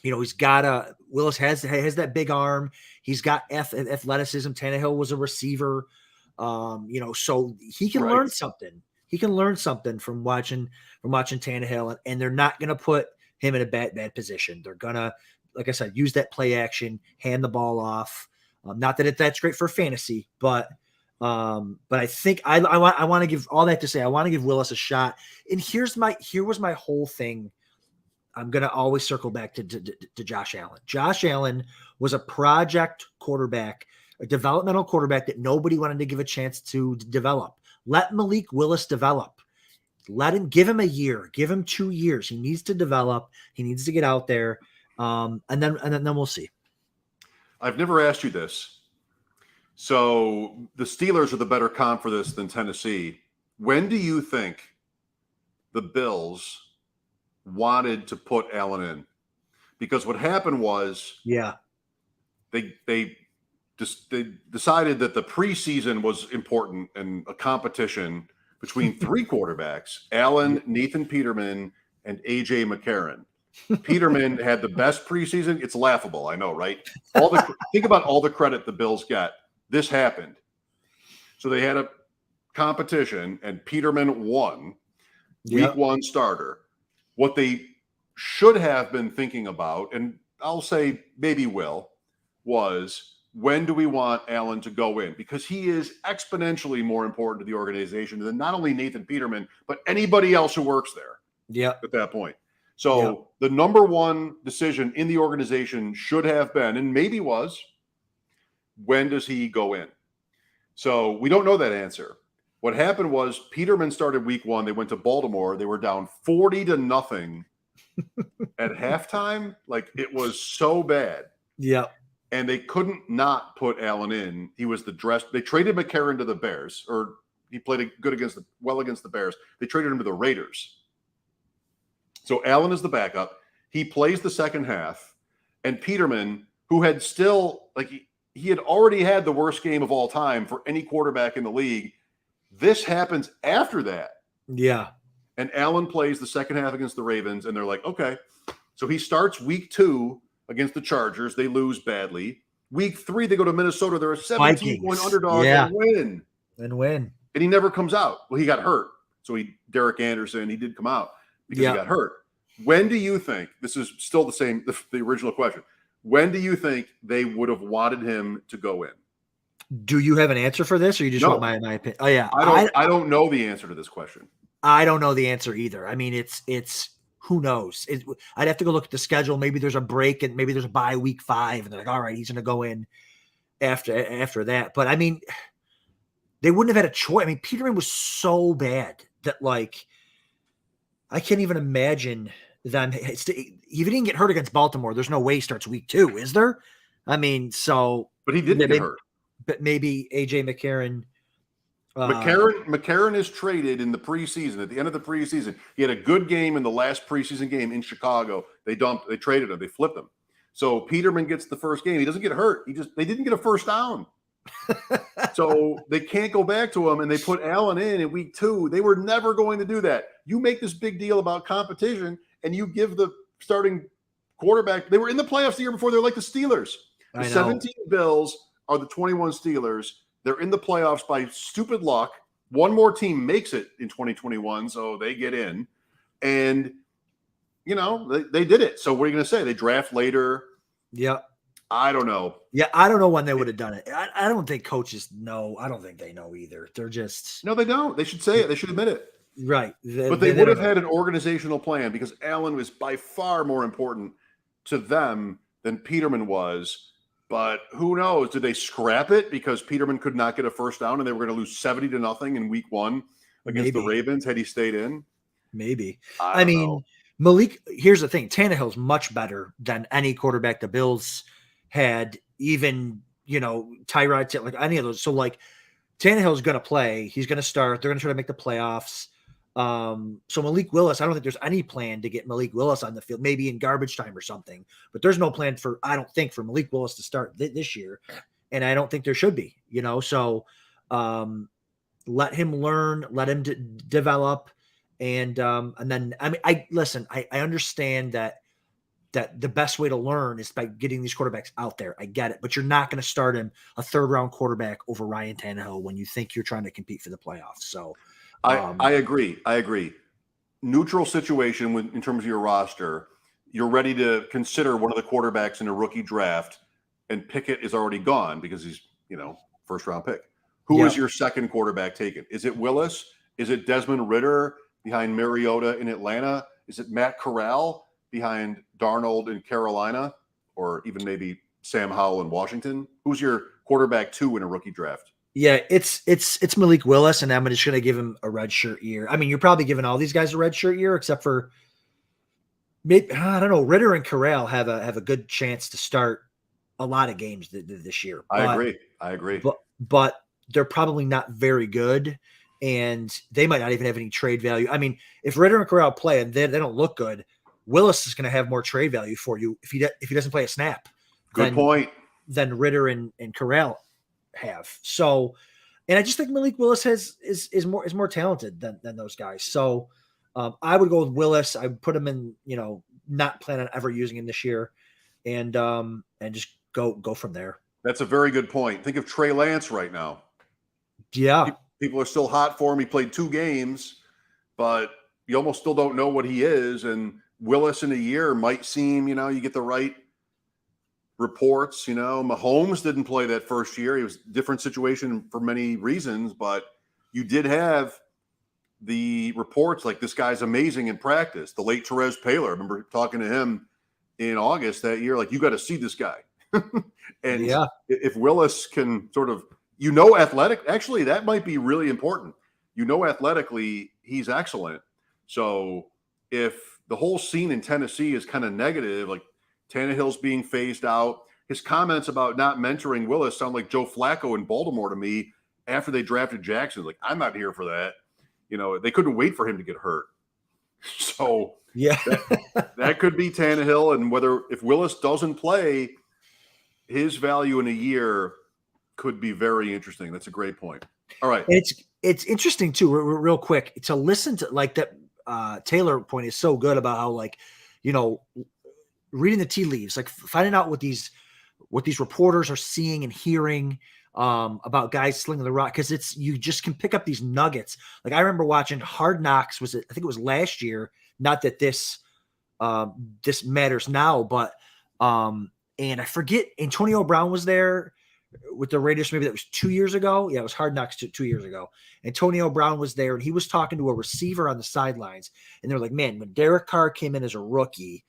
Speaker 2: He's got Willis has that big arm. He's got athleticism. Tannehill was a receiver. So he can learn something. He can learn something from watching Tannehill, and they're not going to put him in a bad position. They're gonna, like I said, use that play action, hand the ball off. Not that that's great for fantasy, but I think I want to give all that to say I want to give Willis a shot. And here was my whole thing. I'm gonna always circle back to Josh Allen. Josh Allen was a project quarterback, a developmental quarterback that nobody wanted to give a chance to develop. Let Malik Willis develop. Give him a year, give him 2 years. He needs to develop. He needs to get out there. And then we'll see.
Speaker 1: I've never asked you this. So the Steelers are the better comp for this than Tennessee. When do you think the Bills wanted to put Allen in? Because what happened was, they decided that the preseason was important and a competition between 3 quarterbacks: Allen, Nathan Peterman, and AJ McCarron. Peterman had the best preseason. It's laughable, I know, right? Think about all the credit the Bills got. This happened. So they had a competition, and Peterman won. Week 1 starter. What they should have been thinking about, and I'll say maybe was, when do we want Allen to go in? Because he is exponentially more important to the organization than not only Nathan Peterman, but anybody else who works there.
Speaker 2: Yeah.
Speaker 1: At that point. So the number one decision in the organization should have been, and maybe was, when does he go in? So we don't know that answer. What happened was Peterman started week 1. They went to Baltimore. They were down 40-0 at halftime. Like, it was so bad.
Speaker 2: Yeah.
Speaker 1: And they couldn't not put Allen in. He was they traded McCarron to the Bears, or he played against the Bears. They traded him to the Raiders. So Allen is the backup. He plays the second half, and Peterman, who had still, he had already had the worst game of all time for any quarterback in the league. This happens after that.
Speaker 2: Yeah.
Speaker 1: And Allen plays the second half against the Ravens, and they're like, okay. So he starts week 2 against the Chargers. They lose badly. Week 3, they go to Minnesota. They're a 17-point underdog and win. And he never comes out. Well, he got hurt. So Derek Anderson, he did come out because he got hurt. When do you think, this is still the same, the original question, when do you think they would have wanted him to go in?
Speaker 2: Do you have an answer for this, or you just want my opinion? Oh, yeah.
Speaker 1: I don't know the answer to this question.
Speaker 2: I don't know the answer either. I mean, it's Who knows? I'd have to go look at the schedule. Maybe there's a break and maybe there's a bye week 5, and they're like, all right, he's going to go in after that. But I mean, they wouldn't have had a choice. I mean, Peterman was so bad that like I can't even imagine them. If he didn't get hurt against Baltimore, there's no way he starts week 2, is there? I mean, so
Speaker 1: but he didn't get hurt.
Speaker 2: But maybe AJ McCarron.
Speaker 1: McCarron is traded in the preseason. At the end of the preseason, he had a good game in the last preseason game in Chicago. They traded him. They flipped him. So Peterman gets the first game. He doesn't get hurt. They didn't get a first down. So they can't go back to him, and they put Allen in week 2. They were never going to do that. You make this big deal about competition, and you give the starting quarterback. They were in the playoffs the year before. They're like the Steelers. The 17 Bills are the 21 Steelers. They're in the playoffs by stupid luck. One more team makes it in 2021, so they get in. And, they did it. So what are you going to say? They draft later.
Speaker 2: Yeah.
Speaker 1: I don't know.
Speaker 2: Yeah, I don't know when they would have done it. I don't think coaches know. I don't think they know either. They're just...
Speaker 1: No, they don't. They should say it. They should admit it.
Speaker 2: Right.
Speaker 1: But they would have had an organizational plan because Allen was by far more important to them than Peterman was. But who knows? Did they scrap it because Peterman could not get a first down and they were going to lose 70-0 in week 1 against the Ravens had he stayed in?
Speaker 2: Maybe.
Speaker 1: I mean, know.
Speaker 2: Malik, here's the thing. Tannehill's much better than any quarterback the Bills had, even, Tyrod, like any of those. So, like, Tannehill's going to play. He's going to start. They're going to try to make the playoffs. So Malik Willis, I don't think there's any plan to get Malik Willis on the field, maybe in garbage time or something, but there's no plan for Malik Willis to start this year. And I don't think there should be, so, let him learn, let him develop. And then, I mean, I understand that the best way to learn is by getting these quarterbacks out there. I get it, but you're not going to start him a 3rd-round quarterback over Ryan Tannehill when you think you're trying to compete for the playoffs. So,
Speaker 1: I agree. Neutral situation in terms of your roster. You're ready to consider one of the quarterbacks in a rookie draft, and Pickett is already gone because he's, first round pick. Who is your second quarterback taken? Is it Willis? Is it Desmond Ridder behind Mariota in Atlanta? Is it Matt Corral behind Darnold in Carolina, or even maybe Sam Howell in Washington? Who's your quarterback 2 in a rookie draft?
Speaker 2: Yeah, it's Malik Willis, and I'm just going to give him a red shirt year. I mean, you're probably giving all these guys a red shirt year, except for maybe, I don't know, Ridder and Corral have a good chance to start a lot of games this year.
Speaker 1: I agree.
Speaker 2: But they're probably not very good, and they might not even have any trade value. I mean, if Ridder and Corral play and they don't look good, Willis is going to have more trade value for you if he doesn't play a snap.
Speaker 1: Good point.
Speaker 2: Than Ridder and Corral have. So, and I just think Malik Willis is more talented than those guys. So, I would go with Willis. I would put him in, not plan on ever using him this year, and just go from there.
Speaker 1: That's a very good point. Think of Trey Lance right now.
Speaker 2: Yeah.
Speaker 1: People are still hot for him. He played 2 games, but you almost still don't know what he is. And Willis in a year might seem, you get the right reports. Mahomes didn't play that first year. He was a different situation for many reasons, but you did have the reports like this guy's amazing in practice. The late Therese Paylor, I remember talking to him in August that year, like, you got to see this guy. And if Willis can sort of, athletic, actually, that might be really important. Athletically, he's excellent. So if the whole scene in Tennessee is kind of negative, like Tannehill's being phased out, his comments about not mentoring Willis sound like Joe Flacco in Baltimore to me after they drafted Jackson. Like, I'm not here for that. They couldn't wait for him to get hurt. So that could be Tannehill. And if Willis doesn't play, his value in a year could be very interesting. That's a great point. All right.
Speaker 2: It's interesting too, real quick, to listen to like that Taylor point is so good about how, like, reading the tea leaves, like finding out what these reporters are seeing and hearing about guys slinging the rock. Cause you just can pick up these nuggets. Like, I remember watching Hard Knocks, I think it was last year, not that this matters now, but and I forget, Antonio Brown was there. with the Raiders. Maybe that was 2 years ago. Yeah, it was Hard Knocks 2 years ago. Antonio Brown was there, and he was talking to a receiver on the sidelines, and they're like, "Man, when Derek Carr came in as a rookie,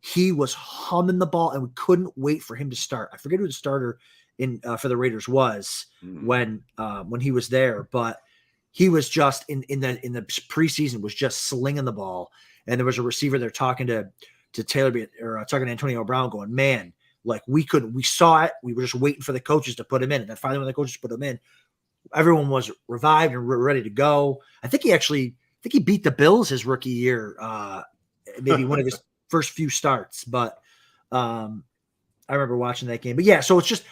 Speaker 2: he was humming the ball, and we couldn't wait for him to start." I forget who the starter in for the Raiders was when he was there, but he was just in the preseason was just slinging the ball, and there was a receiver there talking to Taylor or talking to Antonio Brown, going, "Man, like we saw it. We were just waiting for the coaches to put him in, and then finally when the coaches put him in, everyone was revived and ready to go." I think he beat the Bills his rookie year, maybe one of his first few starts, but I remember watching that game. But yeah, so it's just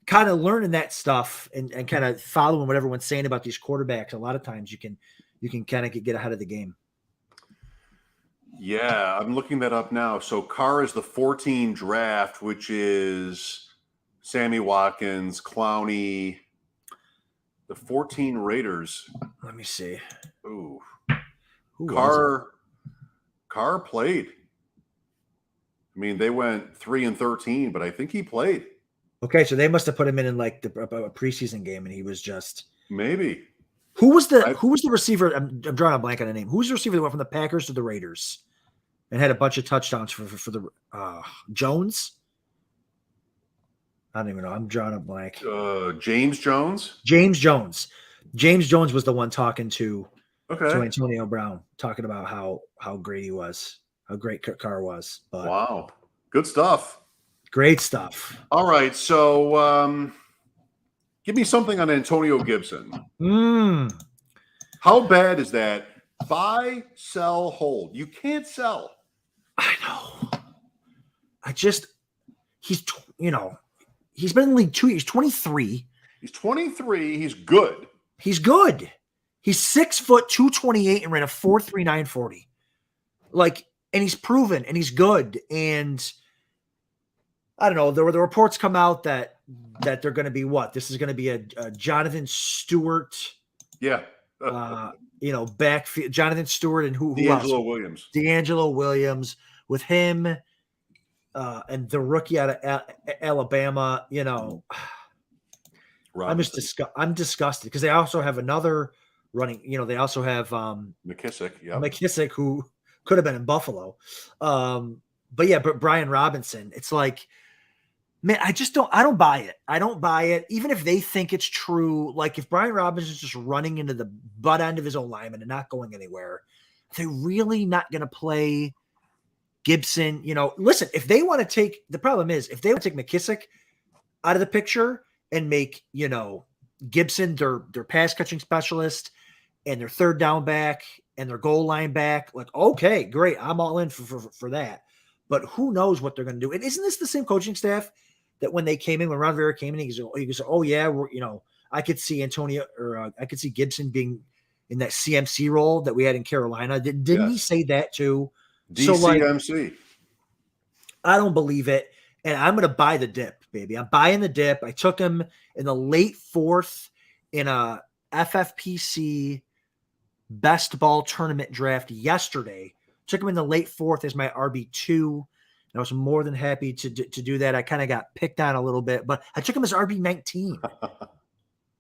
Speaker 2: kind of learning that stuff and kind of following what everyone's saying about these quarterbacks. A lot of times you can kind of get ahead of the game.
Speaker 1: Yeah, I'm looking that up now. So Carr is the 14 draft, which is Sammy Watkins, Clowney, the 14 Raiders.
Speaker 2: Let me see.
Speaker 1: Ooh.
Speaker 2: Who
Speaker 1: Carr played. I mean, they went 3-13, but I think he played.
Speaker 2: Okay, so they must have put him in like a preseason game, and he was just
Speaker 1: maybe.
Speaker 2: Who was the receiver? I'm drawing a blank on the name. Who was the receiver that went from the Packers to the Raiders and had a bunch of touchdowns for the Jones? I don't even know. I'm drawing a blank.
Speaker 1: James Jones.
Speaker 2: James Jones. James Jones was the one talking to
Speaker 1: Okay.
Speaker 2: Antonio Brown, talking about how great he was, how great Carr was. But
Speaker 1: wow, good stuff.
Speaker 2: Great stuff.
Speaker 1: All right, so give me something on Antonio Gibson. How bad is that? Buy, sell, hold. You can't sell.
Speaker 2: I know. He's been in the league 2 years. 23.
Speaker 1: He's 23. He's good.
Speaker 2: He's good. He's 6 foot 228 and ran a 4.39 40. Like, and he's proven and he's good. And I don't know. There were the reports come out that they're going to be what? This is going to be a Jonathan Stewart.
Speaker 1: Yeah.
Speaker 2: Backfield. Jonathan Stewart and who
Speaker 1: D'Angelo
Speaker 2: else?
Speaker 1: Williams.
Speaker 2: D'Angelo Williams with him and the rookie out of Alabama. I'm disgusted because they also have another running. They also have
Speaker 1: McKissick. Yeah.
Speaker 2: McKissick, who could have been in Buffalo. But Brian Robinson, it's like, man, I don't buy it. I don't buy it. Even if they think it's true, like if Brian Robinson is just running into the butt end of his own lineman and not going anywhere, they're really not going to play Gibson. Listen, if they want to take, the problem is if they want to take McKissick out of the picture and make, Gibson their pass catching specialist and their third down back and their goal line back, like, okay, great. I'm all in for that. But who knows what they're going to do? And isn't this the same coaching staff that when they came in, when Ron Rivera came in, he goes, oh yeah, I could see I could see Gibson being in that CMC role that we had in Carolina. Didn't he say that too?
Speaker 1: DCMC.
Speaker 2: I don't believe it. And I'm going to buy the dip, baby. I'm buying the dip. I took him in the late 4th in a FFPC best ball tournament draft yesterday. Took him in the late 4th as my RB2. And I was more than happy to do that. I kind of got picked on a little bit, but I took him as RB19.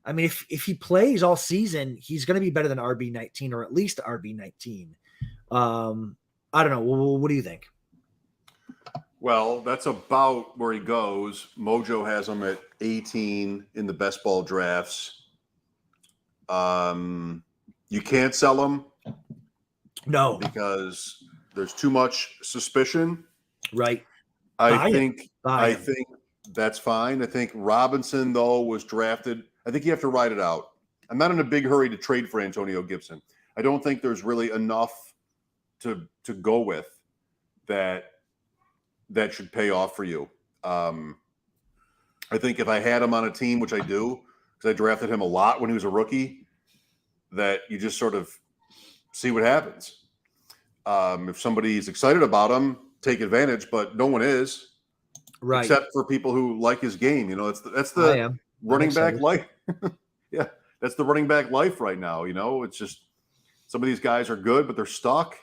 Speaker 2: I mean, if he plays all season, he's going to be better than RB19 or at least RB19. I don't know. What do you think?
Speaker 1: Well, that's about where he goes. Mojo has him at 18 in the best ball drafts. You can't sell him.
Speaker 2: No,
Speaker 1: because there's too much suspicion.
Speaker 2: Right.
Speaker 1: I think that's fine. I think Robinson, though, was drafted. I think you have to ride it out. I'm not in a big hurry to trade for Antonio Gibson. I don't think there's really enough to go with that should pay off for you. I think if I had him on a team, which I do, because I drafted him a lot when he was a rookie, that you just sort of see what happens. If somebody's excited about him, take advantage, but no one is.
Speaker 2: Right.
Speaker 1: Except for people who like his game. That's the running back life. Yeah. That's the running back life right now. It's just some of these guys are good, but they're stuck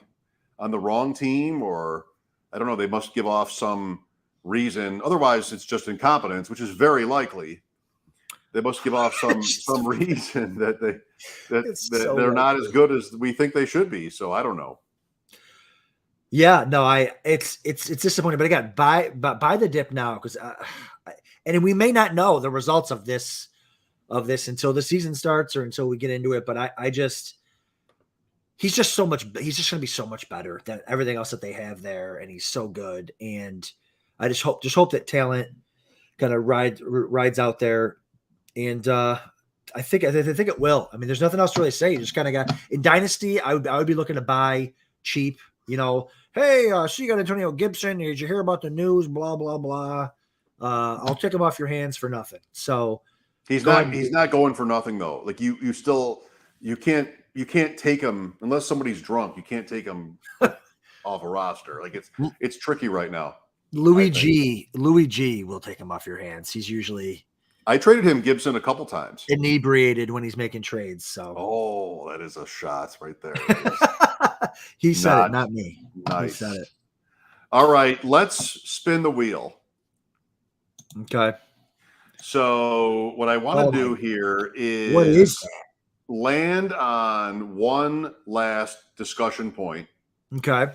Speaker 1: on the wrong team, or I don't know, they must give off some reason. Otherwise, it's just incompetence, which is very likely. They must give off some reason that they're not as good as we think they should be. So I don't know.
Speaker 2: Yeah, no, it's disappointing, but again, buy the dip now because, and we may not know the results of this until the season starts or until we get into it. But he's just going to be so much better than everything else that they have there, and he's so good. And I just hope that talent kind of rides out there, and I think it will. I mean, there's nothing else to really say. You just kind of got in Dynasty. I would be looking to buy cheap. Hey, so you got Antonio Gibson. Did you hear about the news? Blah blah blah. I'll take him off your hands for nothing. So
Speaker 1: he's not going for nothing though. Like you can't take him unless somebody's drunk. You can't take him off a roster. Like it's tricky right now.
Speaker 2: Louis G will take him off your hands. He's usually.
Speaker 1: I traded him Gibson a couple times.
Speaker 2: Inebriated when he's making trades. So
Speaker 1: that is a shot right there.
Speaker 2: He said it, not me.
Speaker 1: Nice.
Speaker 2: He said it.
Speaker 1: All right, let's spin the wheel.
Speaker 2: Okay.
Speaker 1: So what I want to do here is
Speaker 2: what is that?
Speaker 1: Land on one last discussion point.
Speaker 2: Okay.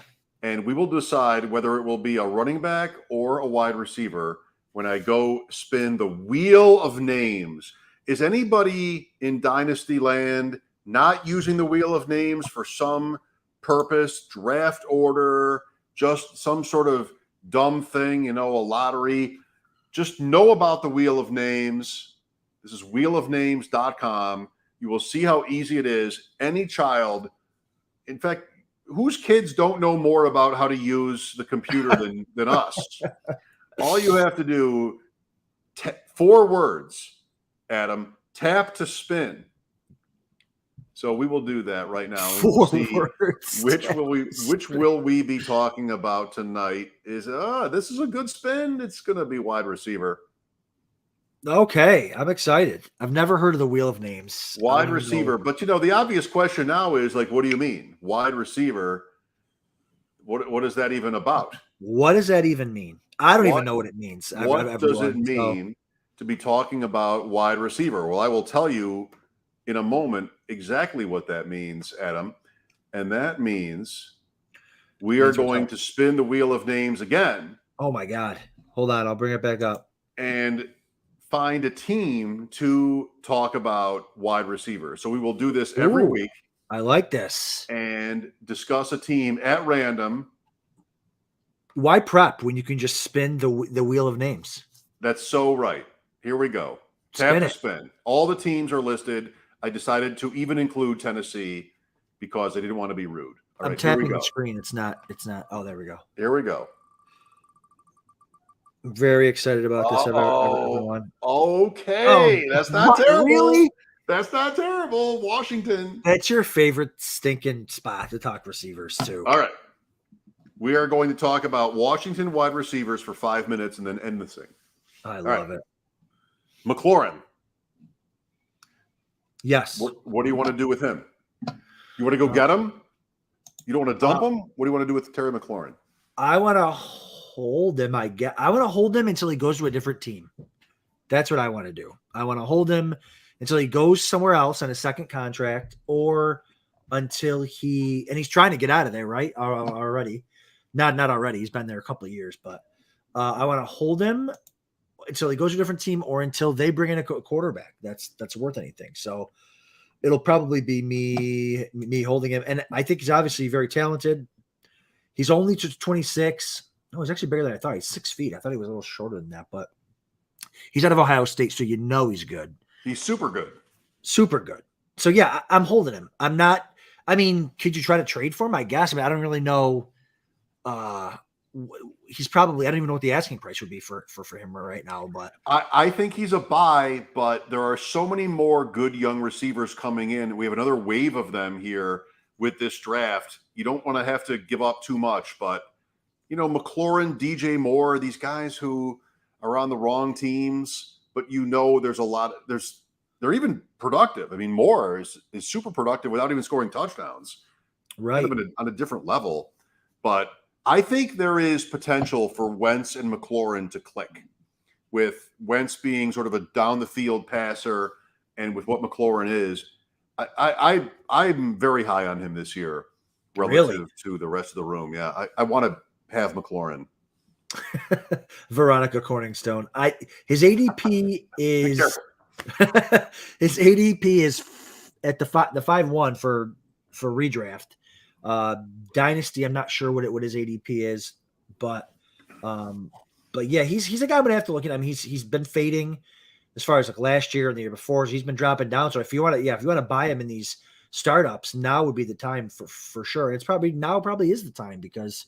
Speaker 1: And we will decide whether it will be a running back or a wide receiver when I go spin the wheel of names. Is anybody in Dynasty land not using the wheel of names for some purpose, draft order, just some sort of dumb thing, a lottery? Just know about the wheel of names. This is wheelofnames.com. You will see how easy it is. Any child, in fact, whose kids don't know more about how to use the computer than us? All you have to do, 4 words, Adam, tap to spin. So we will do that right now.
Speaker 2: 4 words.
Speaker 1: Which will we be talking about tonight? This is a good spin. It's going to be wide receiver.
Speaker 2: Okay, I'm excited. I've never heard of the wheel of names.
Speaker 1: Wide receiver, but the obvious question now is like, what do you mean? Wide receiver. What is that even about?
Speaker 2: What does that even mean? I don't even know what it means.
Speaker 1: What does it mean to be talking about wide receiver? Well, I will tell you in a moment exactly what that means, Adam. And that means we are going to spin the wheel of names again.
Speaker 2: Oh my God. Hold on. I'll bring it back up.
Speaker 1: And find a team to talk about wide receiver. So we will do this every week.
Speaker 2: I like this.
Speaker 1: And discuss a team at random.
Speaker 2: Why prep when you can just spin the wheel of names?
Speaker 1: That's so right. Here we go. Tap to spin. All the teams are listed. I decided to even include Tennessee because I didn't want to be rude. All
Speaker 2: I'm
Speaker 1: right,
Speaker 2: tapping the screen. It's not. Oh, there we go.
Speaker 1: Here we go.
Speaker 2: I'm very excited about this, everyone.
Speaker 1: Okay. That's not terrible.
Speaker 2: Really?
Speaker 1: That's not terrible. Washington.
Speaker 2: That's your favorite stinking spot to talk receivers too.
Speaker 1: All right. We are going to talk about Washington wide receivers for 5 minutes and then end the thing.
Speaker 2: I love it.
Speaker 1: McLaurin.
Speaker 2: Yes.
Speaker 1: What do you want to do with him? You want to go get him? You don't want to dump him? What do you want to do with Terry McLaurin?
Speaker 2: I want to hold him. I want to hold him until he goes to a different team. That's what I want to do. I want to hold him until he goes somewhere else on a second contract or until he's trying to get out of there, right? Already. Not already. He's been there a couple of years, but I want to hold him until he goes to a different team or until they bring in a quarterback that's worth anything. So it'll probably be me holding him. And I think he's obviously very talented. He's only 26. No, he's actually bigger than I thought. He's 6 feet. I thought he was a little shorter than that, but he's out of Ohio State, so he's good.
Speaker 1: He's super good.
Speaker 2: Super good. So yeah, I'm holding him. I'm not. I mean, could you try to trade for him? I guess. I mean, I don't really know. He's probably. I don't even know what the asking price would be for him right now. But
Speaker 1: I think he's a buy. But there are so many more good young receivers coming in. We have another wave of them here with this draft. You don't want to have to give up too much, but McLaurin, DJ Moore, these guys who are on the wrong teams, but there's a lot. They're even productive. I mean, Moore is super productive without even scoring touchdowns.
Speaker 2: Right.
Speaker 1: Kind of on a different level. But I think there is potential for Wentz and McLaurin to click, with Wentz being sort of a down the field passer, and with what McLaurin is, I'm very high on him this year relative to the rest of the room. Yeah, I want to have McLaurin.
Speaker 2: Veronica Corningstone. His ADP is his ADP is at the 5-1 for redraft. Dynasty, I'm not sure what his ADP is, but yeah, he's a guy I'm gonna have to look at. I mean, he's been fading as far as like last year and the year before. He's been dropping down. So if you want to buy him in these startups, now would be the time for sure. It's probably is the time because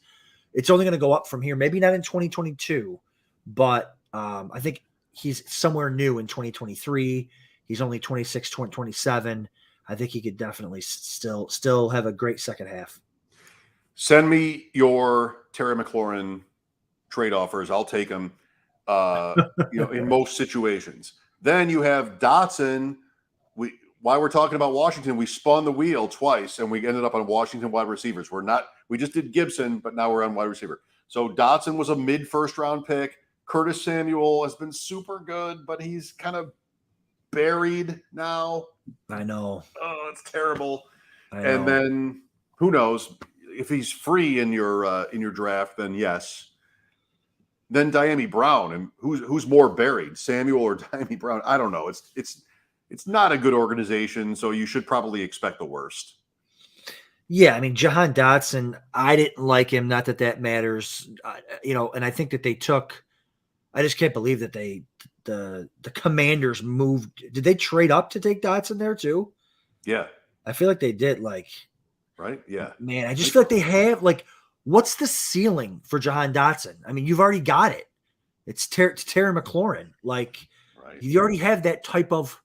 Speaker 2: it's only going to go up from here. Maybe not in 2022, but I think he's somewhere new in 2023. He's only 26, 27. I think he could definitely still have a great second half.
Speaker 1: Send me your Terry McLaurin trade offers. I'll take them. In most situations. Then you have Dotson. While we're talking about Washington, we spun the wheel twice and we ended up on Washington wide receivers. We just did Gibson, but now we're on wide receiver. So Dotson was a mid first round pick. Curtis Samuel has been super good, but he's kind of buried now.
Speaker 2: I know.
Speaker 1: Oh, it's terrible. And then who knows if he's free in your draft? Then yes. Then Diami Brown, and who's more buried, Samuel or Diami Brown? I don't know. It's not a good organization, so you should probably expect the worst.
Speaker 2: Yeah, I mean, Jahan Dotson, I didn't like him. Not that matters, and I think that they took. I just can't believe that the Commanders moved. Did they trade up to take Dotson there too?
Speaker 1: Yeah,
Speaker 2: I feel like they did.
Speaker 1: Right? Yeah,
Speaker 2: man, I just feel like they have what's the ceiling for Jahan Dotson? I mean, you've already got it. It's Terry McLaurin. Right. You already have that type of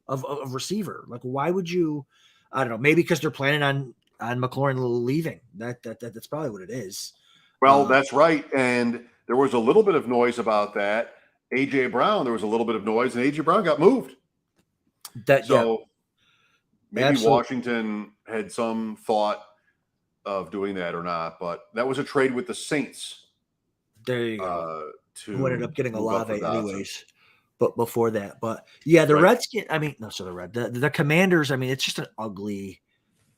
Speaker 2: receiver. Why would you? I don't know. Maybe because they're planning on McLaurin leaving. That's probably what it is.
Speaker 1: Well, that's right. And there was a little bit of noise about that. A.J. Brown, there was a little bit of noise, and A.J. Brown got moved. Maybe absolutely. Washington had some thought of doing that or not, but that was a trade with the Saints.
Speaker 2: There you go. Who ended up getting Olave anyways. But before that, the Redskins. I mean, the Commanders. I mean, it's just an ugly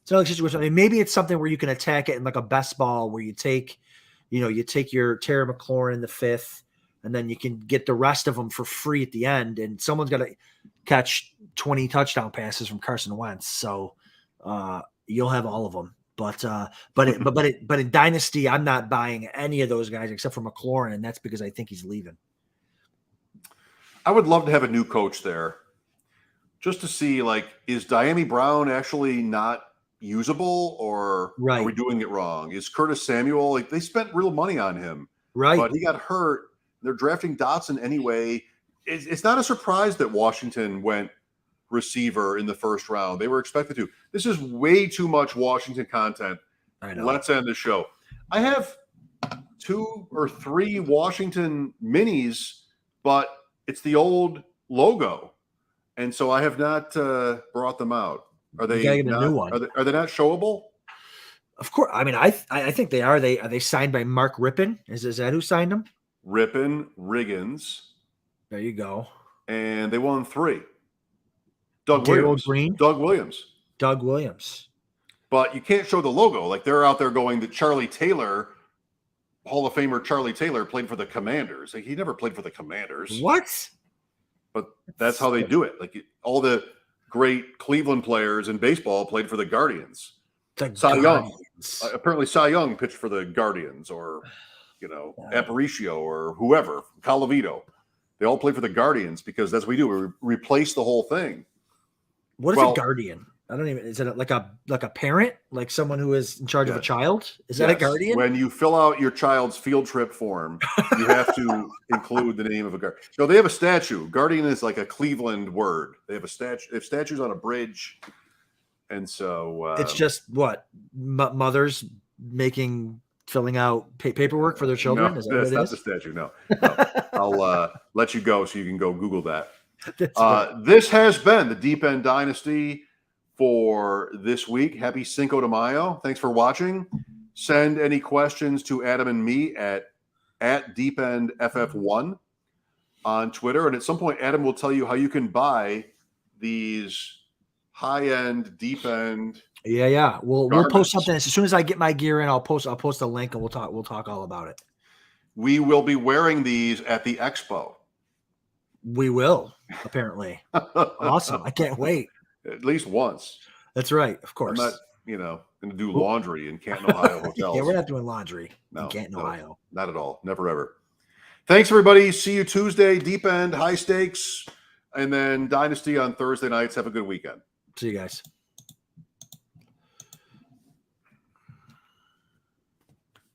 Speaker 2: situation. I mean, maybe it's something where you can attack it in like a best ball, where you take your Terry McLaurin in the 5th, and then you can get the rest of them for free at the end, and someone's got to catch 20 touchdown passes from Carson Wentz, so you'll have all of them. But in Dynasty, I'm not buying any of those guys except for McLaurin, and that's because I think he's leaving.
Speaker 1: I would love to have a new coach there, just to see is Diami Brown actually not usable, or are we doing it wrong? Is Curtis Samuel they spent real money on him,
Speaker 2: right?
Speaker 1: But he got hurt. They're drafting Dotson anyway. It's not a surprise that Washington went receiver in the first round. They were expected to. This is way too much Washington content.
Speaker 2: I know.
Speaker 1: Let's end the show. I have 2 or 3 Washington minis, but it's the old logo, and so I have not brought them out. Are they
Speaker 2: get a new one?
Speaker 1: Are they not showable?
Speaker 2: Of course. I mean, I think they are. Are they signed by Mark Rippon? Is that who signed them?
Speaker 1: Rippon, Riggins.
Speaker 2: There you go.
Speaker 1: And they won 3. Doug Williams. But you can't show the logo. They're out there going that Charlie Taylor, Hall of Famer Charlie Taylor, played for the Commanders. He never played for the Commanders.
Speaker 2: What?
Speaker 1: But that's how they do it. All the great Cleveland players in baseball played for the Guardians. Cy Young. Apparently Cy Young pitched for the Guardians, or Aparicio, or whoever, Calavito. They all play for the Guardians because that's what we do. We replace the whole thing.
Speaker 2: What is a guardian? I don't even. Is it like a parent, like someone who is in charge of a child? Is that a guardian?
Speaker 1: When you fill out your child's field trip form, you have to include the name of a guardian. No, they have a statue. Guardian is like a Cleveland word. They have a statue. They have statues on a bridge, and so
Speaker 2: it's just what mothers filling out paperwork for their children.
Speaker 1: No,
Speaker 2: is that what
Speaker 1: that's not the statue. No. I'll let you go so you can go Google that. This has been the Deep End Dynasty for this week. Happy Cinco de Mayo. Thanks for watching. Send any questions to Adam and me at DeepEndFF1. on Twitter. And at some point, Adam will tell you how you can buy these high-end, deep-end.
Speaker 2: Yeah. We'll post
Speaker 1: garments.
Speaker 2: something as soon as I get my gear in. I'll post a link and we'll talk all about it.
Speaker 1: We will be wearing these at the expo.
Speaker 2: We will, apparently. Awesome. I can't wait.
Speaker 1: At least once.
Speaker 2: That's right. Of course.
Speaker 1: I'm not, going to do laundry in Canton, Ohio hotels.
Speaker 2: Yeah, we're not doing laundry in Canton,
Speaker 1: no,
Speaker 2: Ohio.
Speaker 1: Not at all. Never, ever. Thanks, everybody. See you Tuesday. Deep end, high stakes, and then Dynasty on Thursday nights. Have a good weekend.
Speaker 2: See you guys.